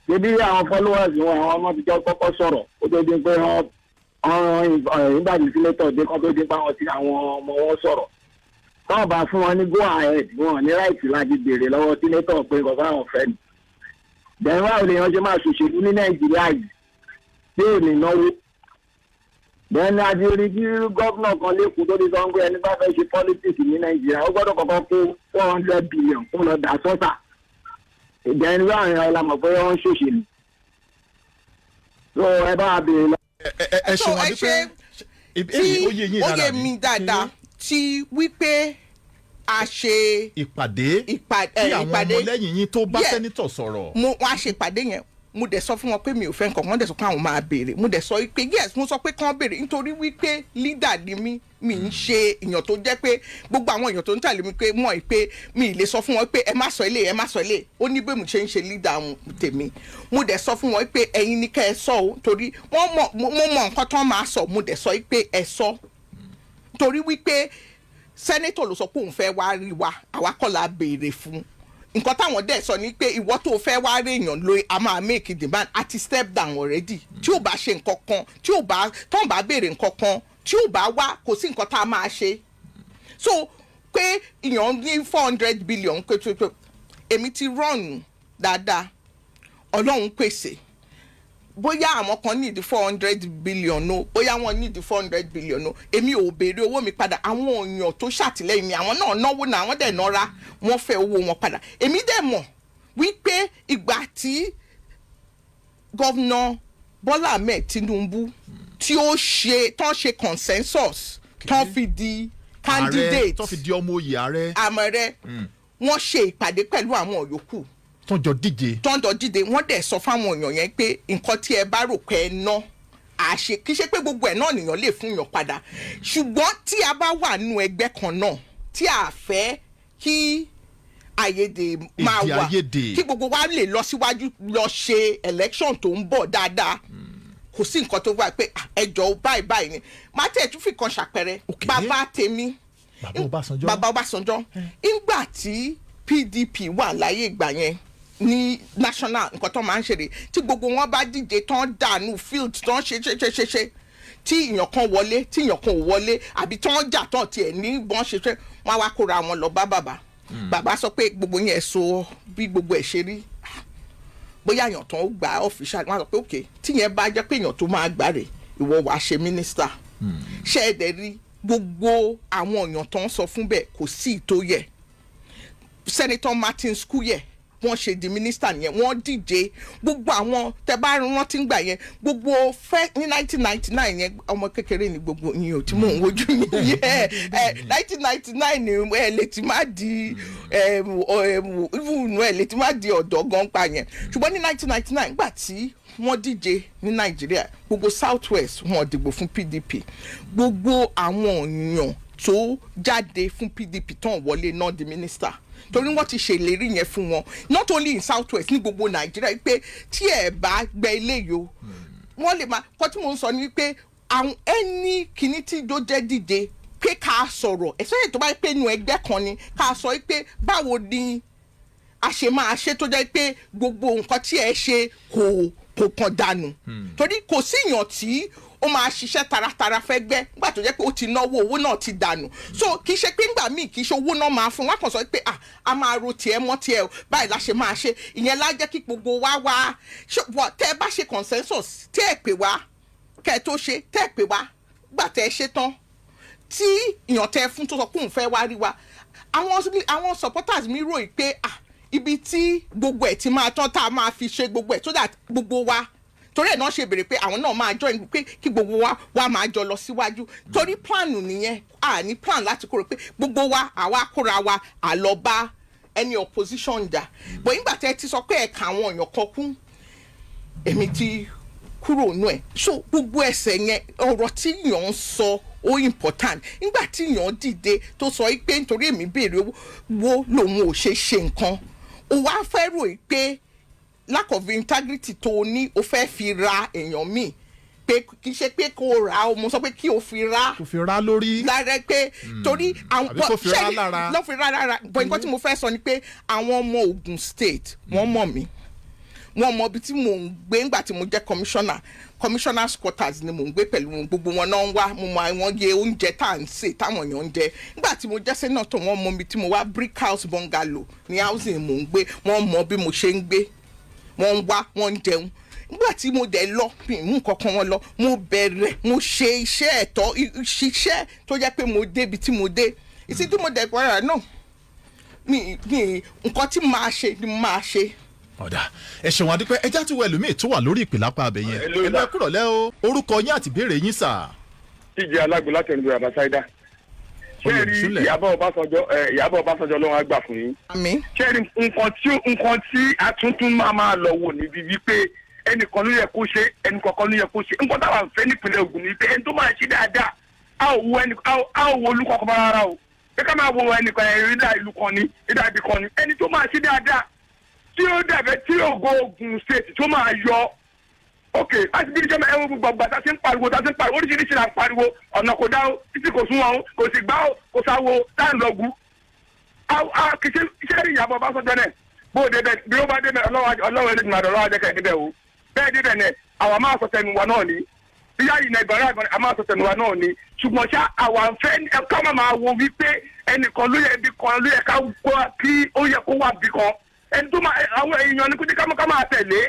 ṣébí àwọn followers wọn àwọn ọmọ ti jọ kọ́kọ́ sọ̀rọ̀ ó tó di pé wọ́n nígbà tí sínétọ̀ dé kọ́ tó di pé àwọn tí àwọn ọmọ wọn sọ̀rọ̀ tọ́ọ̀ bá fún wọn ní go ahead wọn ní right láti béèrè lọ́wọ́ sínétọ̀ pé nǹkan báwọn fẹ́ ni. bẹ́ẹ̀ wá òde yẹn ṣe máa ṣòṣèlú ní Nàìjíríà yìí tí ò ní náwó. bẹ́ẹ̀ ni adìrí tí gómìnà kan lẹ́kùn tó ti sọ pé ẹni bá fẹ́ ṣe politics ní Nàìjíríà ó gbọ́dọ̀ kọ́kọ́ kó 400 billion fún lọ dà sọ́tà. ìbẹ́ẹ̀ ni báwọn èèyàn la mọ̀ pé wọ́n ń ṣòṣèlú. so ẹ bá a béèrè lọ. ẹ ṣe wọn wípé ó yé mi dáadáa tí wípé a ṣe ìpàdé tí àwọn ọmọlẹ́yìn yín tó bá sẹ́nitọ̀ sọ̀rọ̀. wọ́n á ṣe ìpàdé yẹn mo dẹ̀ sọ fún wọn pé mi ò fẹ́ nǹkan wọ́n dẹ̀ sọ pé àwọn máa béèrè mo dẹ̀ sọ pé yes mo sọ pé kán béèrè nítorí wípé leader ni mi ń ṣe èèyàn tó jẹ́ pé gbogbo àwọn èèyàn tó ń tẹ̀lé mi pé mọ̀ pé mi ì lè sọ fún wọn pé ẹ má sọ ilé ó ní bẹ́ẹ̀ mo ṣe ń ṣe leader tèmi mo dẹ̀ sọ fún wọn pé ẹ̀yin ni kẹ́ ẹ sọ o torí mo mọ nǹkan tán máa sọ mo dẹ̀ sọ pé ẹ sọ torí wípé sẹ́nẹ́tọ̀ ló sọ pé òun fẹ́ wá rí wa àwa kọ́ la béèrè fún nǹkan táwọn dẹ̀ sọ ni pé ìwọ tó fẹ́ wá rí èèyàn lóye a máa make demand àti step down already tí ò bá ṣe nǹkan kan tí ò bá béèrè nǹkan kan tí ò bá wá kò sí nǹkan tá a máa ṣe so pé èèyàn ní 400 billion pé èmi ti run dáadáa Ọlọ́run pèsè bóyá àwọn kan need 400 billion no bóyá wọn need 400 billion no èmi ò béèrè owó mi padà àwọn èèyàn tó ṣàtìlẹ́yìn mi àwọn náà náwó náà àwọn dẹ̀ nọ́ra wọ́n fẹ́ owó wọn padà èmi dẹ̀ mọ̀ wípé ìgbà tí gọ́vnà Bọ́lá Ahmed Tinubu tí ó ṣe consensus tán fi di candidate tán fi di ọmọ oyè ààrẹ àmọ̀rẹ́ wọ́n ṣe ìpàdé pẹ̀lú àwọn yòókù tọ́jọ́ díje wọ́n dẹ̀ sọ fáwọn èèyàn yẹn pé nǹkan tí ẹ bá rò pé ẹ ná àṣe kì í ṣe pé gbogbo ẹ̀ náà nìyàn lè fún yàn padà ṣùgbọ́n tí a bá wà nínú ẹgbẹ́ kan náà tí a fẹ́ kí àyèdè máa wà kí gbogbo wa lè lọ síwájú lọ ṣe election tó ń bọ̀ dáadáa kò sí nǹkan tó wà pé ẹjọ́ báyìí ni má tẹ̀ tún fi kan ṣàpẹẹrẹ bàbá tèmi bàbá Ọbásanjọ́ ìgbà tí PDP wà láyé ìgbà yẹn ní national nǹkan tó máa ń ṣe rè tí gbogbo wọn bá díje tán dànù field tán ṣe tí èèyàn kan wọlé tí èèyàn kan ò wọlé àbí tán jà tán tiẹ̀ ní bọ́n ṣe wọ́n wá kóra wọn lọ bá bàbá sọ pé gbogbo yẹn so bí gbogbo ẹ̀ ṣe rí bóyá èèyàn tán ó gbà official wọn sọ pé ok tíyẹn bá jẹ́ pé èèyàn tó máa gbà rè ìwọ wàá ṣe minister ṣe é dẹ̀ rí gbogbo àwọn èèyàn tán sọ fún bẹ́ẹ̀ kò sí ìtó yẹ Senator Martin Skuye wọ́n ṣe di minister yẹn wọ́n díje gbogbo àwọn tẹ́ bá rántí ń gbà yẹn gbogbo fẹ́ ní 1999 yẹn ọmọ kékeré ni gbogbo yín ò tí mò ń wojú mi yẹ 1999 ni ẹ lè ti má di ẹ lè ti má di ọ̀dọ́ gan pa yẹn ṣùgbọ́n ní 1999 gbà tí wọ́n díje ní Nàìjíríà gbogbo South West wọ́n dìbò fún PDP gbogbo àwọn èèyàn tó jáde fún PDP tán wọlé náà di minister torí wọ́n ti ṣèlérí yẹn fún wọn not only in South West ní gbogbo Nàìjíríà pé tí ẹ bá gbẹ ilé yìí o wọ́n lè máa kọ́ tí mò ń sọ ni pé àwọn ẹni kìíní tí ló jẹ́ díje pé ká sọ̀rọ̀ ẹ̀sọ́ yẹn tó bá pé nu ẹgbẹ́ kan ni ká sọ pé báwo ni a ṣe máa ṣe tó jẹ́ pé gbogbo nǹkan tí ẹ ṣe kò kàn dànù torí kò sí èèyàn tí ó máa ṣiṣẹ́ taratara fẹ́ gbẹ́ nígbà tó jẹ́ pé ó ti náwó owó náà ti dànù so kì í ṣe pé ńgbà míì kì í ṣe owó náà máa fún wọn kàn sọ pé a máa ro tiẹ̀ mọ́ tiẹ̀ o báyìí la ṣe máa ṣe ìyẹn lá jẹ́ kí gbogbo wa wá tẹ́ ẹ bá ṣe consensus tẹ́ ẹ pè wá kẹ́ ẹ tó ṣe tẹ́ ẹ pè wá gbà tẹ́ ẹ ṣe tán tí èèyàn tẹ́ ẹ fún tó sọ pé òun fẹ́ wá rí wa àwọn supporters mi rò pé ibi tí gbogbo ẹ̀ ti máa tán tá a máa fi ṣe gbogbo ẹ̀ so that gbogbo wa torí ẹ̀ náà ṣe béèrè pé àwọn náà máa join pé kí gbogbo wa máa jọ lọ síwájú torí plan nìyẹn ní plan láti kúrò pé gbogbo wa àwa kóra wa àlọ́ bá ẹni opposition jà bọ̀ nígbà tẹ́ ti sọ pé ẹ̀ka àwọn èèyàn kan kún èmi ti kúrò nù ẹ̀ so gbogbo ẹsẹ̀ yẹn ọ̀rọ̀ tí yàn ń sọ ó important nígbà tí yàn dìde tó sọ pé nítorí èmi béèrè wo lòun ò ṣe nǹkan ó wá fẹ́ rò pé lack of integrity tó ní o fẹ́ fi ra èèyàn míì pé kì í ṣe pé kó ra o mo sọ pé kí o fi ra kò fi ra lórí lára pé torí àwọn àbí kò fi ra lára lọ́ fi ra lára bọ̀ nǹkan tí mo fẹ́ sọ ni pé àwọn ọmọ Ogun State wọ́n mọ̀ mí wọ́n mọ ibi tí mò ń gbé ńgbà tí mo jẹ́ commissioner's quarters ni mò ń gbé pẹ̀lú wọn gbogbo wọn náà ń wá mo mọ àwọn yẹ oúnjẹ tá à ń sè táwọn èèyàn ń jẹ nígbà tí mo jẹ́ senator wọ́n mọ ibi tí mo wá brick house bungalow ní housing mò ń gbé wọ́n mọ bí mo ṣe ń gbé wọ́n ń wá wọ́n ń jẹun nígbà tí mo dẹ̀ lọ mú kankan wọn lọ mo bẹ̀rẹ̀ mo ṣe iṣẹ́ ẹ̀tọ́ ṣiṣẹ́ tó jẹ́ pé mo débi tí mo dé ìsí tí mo dẹ̀ gbọ́dọ̀ náà mi nǹkan tí màá ṣe ni màá ṣe. ọ̀dà ẹ ṣeun adúpẹ́ ẹjá tí wọ́n ẹlòmíì tó wà lórí ìpìlápá abẹ yẹn ẹlò ẹ kúrọ̀ lẹ́ o orúkọ yín àti ìbéèrè yín sà. tíjẹ alágbó láti ẹnu bàbá ṣáídà ṣẹ́ẹ̀rì ìyàbọ̀ ọbasanjọ lọ́wọ́ àgbà fún yín ṣẹ́ẹ̀rì nǹkan tí àtúntún máa lọ wò níbi wípé ẹnìkan ló yẹ kó ṣe ẹnìkankan ló yẹ kó ṣe nǹkan táwọn fẹ́ nípìnlẹ̀ Ògùn ní pé ẹni tó máa ṣe dáadáa a ò wo olùkọ́ kan rárá o pé ká máa wo ẹnìkan ìdá ìlú kan ní ìdá ibì kan ní ẹni tó máa ṣe dáadáa tí ó dàbẹ̀ tí ògo Ògùn state tó máa yọ ok láti bí ìjọba ẹwọ gbogbo àgbà tá a ti ń pariwo oríṣiríṣi là ń pariwo ọ̀nà kò dá o títí kò sún wọn o kò sì gbá o kò sáwo tá à ń lọgùn kì í ṣe iṣẹ́ rí Ìyábọ̀ Ọbásanjọ́ náà bó o débẹ̀ bí ó bá débẹ̀ ọlọ́wọ́ ẹlẹ́dùn àdọ̀ ọlọ́wọ́ ajẹ́kẹ́ débẹ̀ o bẹ́ẹ̀ débẹ̀ náà àwa máa sọ tẹnu wa náà ni bíyá yìí náà ìgbọ̀nrán àgbọ̀n a máa sọ tẹnu wa náà ni ṣùgbọ́n ṣá àwa ń fẹ́ ká má máa wo wípé ẹnìkan ló yẹ bí kan ló yẹ ká kí ó yẹ kó wà bí kan ẹni tó máa àwọn èèyàn ní kúndé ká máa tẹ̀lé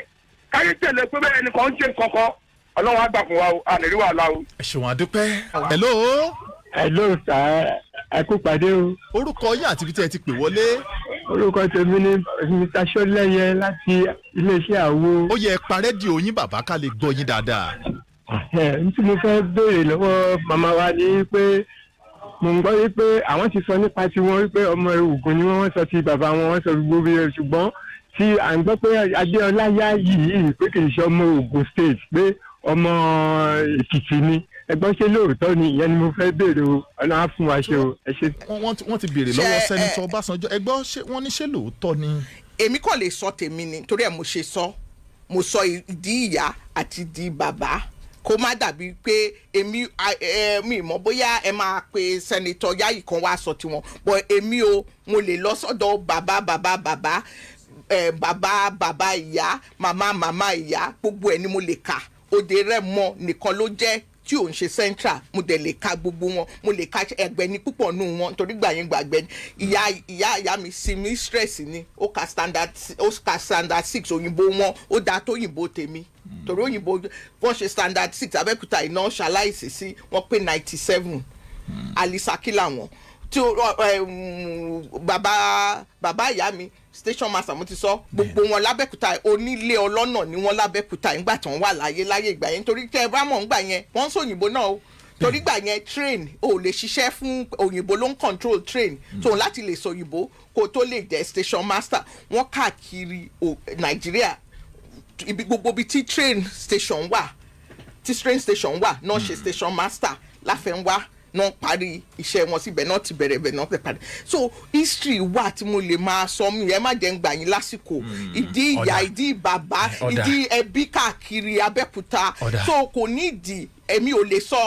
káyé tẹ̀lé pé bẹ́ẹ̀ ẹnìkan ń ṣe nǹkan kan ọlọ́run á gbà fún wa o ànírí wàhálà o. ẹ ṣeun adúpẹ́ hello sir ẹ kú pàdé o. orúkọ yín àti ibi tí ẹ ti pè wọlé. orúkọ tèmi ni Mr. Ṣọlẹ́yẹ láti iléeṣẹ́ àwo. ó yẹ pa rédíò yín bàbá ká lè gbọ́ yín dáadáa. n tí mo fẹ́ béèrè lọ́wọ́ màmá wa ni pé mo ń gbọ́ wípé àwọn ti sọ nípa tiwọn wípé ọmọ Ògùn ni wọ́n sọ ti bàbá wọn sọ gbogbo rẹ̀ ṣùgbọ́n tí à ń gbọ́ pé Adéọlá Yayi pé kì í ṣe ọmọ Ògùn state pé ọmọ Èkìtì ni ẹgbọ́n ṣe lóòótọ́ ni ìyẹn ni mo fẹ́ béèrè o ọ̀nà á fún wa ṣe o ẹ ṣe. wọ́n ti béèrè lọ́wọ́ sẹ́nitọ́ Ọbásanjọ́ ẹgbọ́n wọ́n ní ṣé lóòótọ́ ni. èmi kàn lè sọ tèmi ni torí ẹ̀ mo sọ ìdí ìyá àti ìdí bàbá kó má dàbí pé èmi mọ̀ bóyá ẹ máa pe sẹ́nitọ́ Yayi kan wá sọ tiwọn bọ̀ èmi o mo lè lọ sọ́dọ̀ bàbá ìyá màmá ìyá gbogbo ẹ̀ ni mo lè kà Òde Rẹ́mọ nìkan ló jẹ́ tí ò ń ṣe central mo dẹ̀ lè ka gbogbo wọn mo lè ka ẹgbẹ́ ní púpọ̀ nù wọn nítorí gbà yẹn gbàgbẹ́ ni ìyá mi sí mi stress ni ó ka standard 6 òyìnbó wọn ó dáa tó òyìnbó tèmi torí òyìnbó wọ́n ṣe standard 6 Abẹ́òkúta iná ṣaláìsì sí wọ́n pé 97 Alisaki làwọn tí bàbá ìyá mi station master mo ti sọ gbogbo wọn lábẹ́kúta onílé ọlọ́nà ni wọ́n lábẹ́kúta nígbà tí wọ́n wà láyé ìgbà yẹn torí tẹ́ ẹ bá mọ̀ nígbà yẹn wọ́n ń sọ òyìnbó náà o torí gbà yẹn train o lè ṣiṣẹ́ fún òyìnbó ló ń control train tó láti lè sọ òyìnbó kó tó lè jẹ́ station master wọ́n káàkiri Nàìjíríà ibi gbogbo ibi tí train station wà náà ṣe station master láfẹnwá náà parí iṣẹ́ wọn síbẹ̀ náà ti bẹ̀rẹ̀ náà ti parí so history wà tí mo lè máa sọ mi ẹ má jẹ́ ń gbà yín lásìkò ìdí ìyá ìdí bàbá ìdí ẹbí káàkiri Abẹ́òkúta so kò ní ìdí èmi ò lè sọ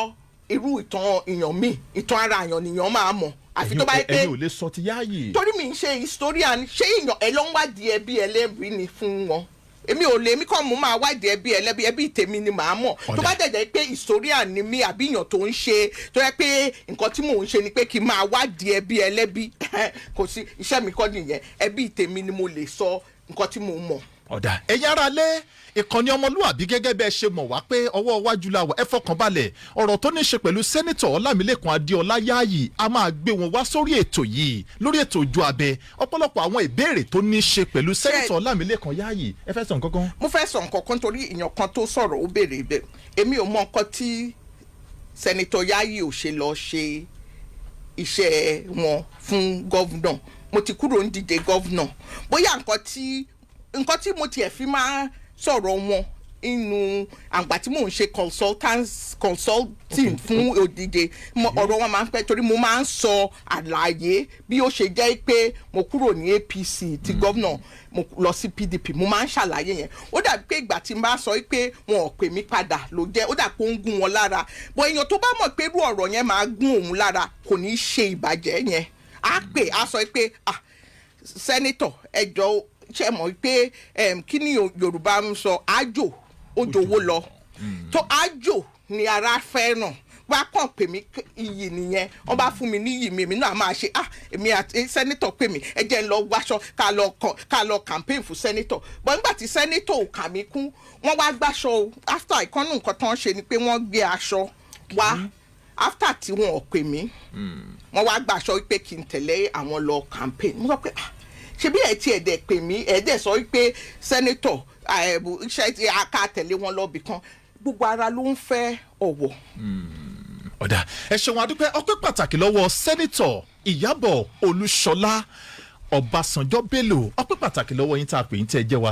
irú ìtàn èèyàn mi ìtàn ara èèyàn nìyàn máa mọ̀ àfi tó bá yẹ pé ẹ̀yin ò lè sọ ti Yayi. torí mi ń ṣe historian ṣé èèyàn ẹ ló ń wádìí ẹbí ẹlẹ́bí ni fún wọn èmi ò lè mí kàn mú máa wádìí ẹbí ẹlẹ́bí ẹbí tèmi ni màá mọ̀ tó bá dẹ̀dẹ̀ pé historian ni mí àbí èèyàn tó ń ṣe tó yẹ pé nǹkan tí mò ń ṣe ni pé kí n máa wádìí ẹbí ẹlẹ́bí kò sí iṣẹ́ mi kọ́ nìyẹn ẹbí tèmi ni mo lè sọ nǹkan tí mo mọ̀. ọ̀dà ẹ̀yin ará lé ìkànnì ọmọlúwàbí gẹ́gẹ́ bẹ́ẹ̀ ṣe mọ̀ wá pé ọwọ́ iwájú la wà ẹ fọkàn balẹ̀ ọ̀rọ̀ tó ní ṣe pẹ̀lú sẹ́nitọ̀ ọlámilẹ́kan adéọlá Yayi a máa gbé wọn wá sórí ètò yìí lórí ètò ojú abẹ ọ̀pọ̀lọpọ̀ àwọn ìbéèrè tó ní ṣe pẹ̀lú sẹ́nitọ̀ ọlámilẹ́kan Yayi ẹ fẹ́ sọ nǹkan kan. mo fẹ́ sọ nǹkan kan torí èèyàn kan tó sọ̀rọ̀ ó béèrè ibẹ̀ èmi ò mọ nǹkan tí sẹ́nitọ̀ Yayi ò ṣe lọ ṣe iṣẹ́ wọn fún gọ́vnọ̀ mo ti kúrò ń díje gọ́vnọ̀ bóyá nǹkan tí mo tiẹ̀ fi máa sọ̀rọ̀ wọn inú àgbà tí mò ń ṣe consulting fún òdìdè ọ̀rọ̀ wọn máa ń pẹ́ torí mo máa ń sọ àlàyé bí ó ṣe jẹ́ pé mo kúrò ní APC ti gọ́vnà mo lọ sí PDP mo máa ń ṣàlàyé yẹn ó dàbí pé ìgbà tí n bá sọ pé wọn ò pè mí padà ló jẹ́ ó dà pé ó ń gún wọn lára bọ́ èèyàn tó bá mọ̀ pé irú ọ̀rọ̀ yẹn máa gún òun lára kò ní í ṣe ìbàjẹ́ yẹn á pè á sọ pé sẹ́nitọ̀ ẹjọ́ ṣe mọ̀ pé kí ni Yorùbá ń sọ àjò ó jowó lọ tó àjò ni ara fẹ́ràn wá kàn pè mí iyì nìyẹn wọ́n bá fún mi ní iyì mi èmi náà máa ṣe èmi àti sẹ́nitọ̀ pè mí ẹ jẹ́ ń lọ wáṣọ ká lọ campaign fún sẹ́nitọ̀ bọ́ nígbà tí sẹ́nitọ̀ ò kà mí kún wọ́n wá gbáṣọ o after ìkànnì nǹkan tó ń ṣe ni pé wọ́n gbé aṣọ wá after tí wọn ò pè mí wọ́n wá gbáṣọ pé kí n tẹ̀lé àwọn lọ campaign mo sọ pé ṣebí ẹ ti ẹ̀dẹ̀ pè mí ẹ̀dẹ̀ sọ pé sẹ́nitọ̀ iṣẹ́ ti aka tẹ̀lé wọn lọ́bì kan gbogbo ara ló ń fẹ́ ọ̀wọ̀. ọ̀dà ẹ ṣeun adúpẹ́ ọpẹ́ pàtàkì lọ́wọ́ sẹ́nitọ̀ Iyabọ Olúṣọlá Ọbásanjọ́ Bello ọpẹ́ pàtàkì lọ́wọ́ yín tá a pè yín tẹ́ ẹ jẹ́ wa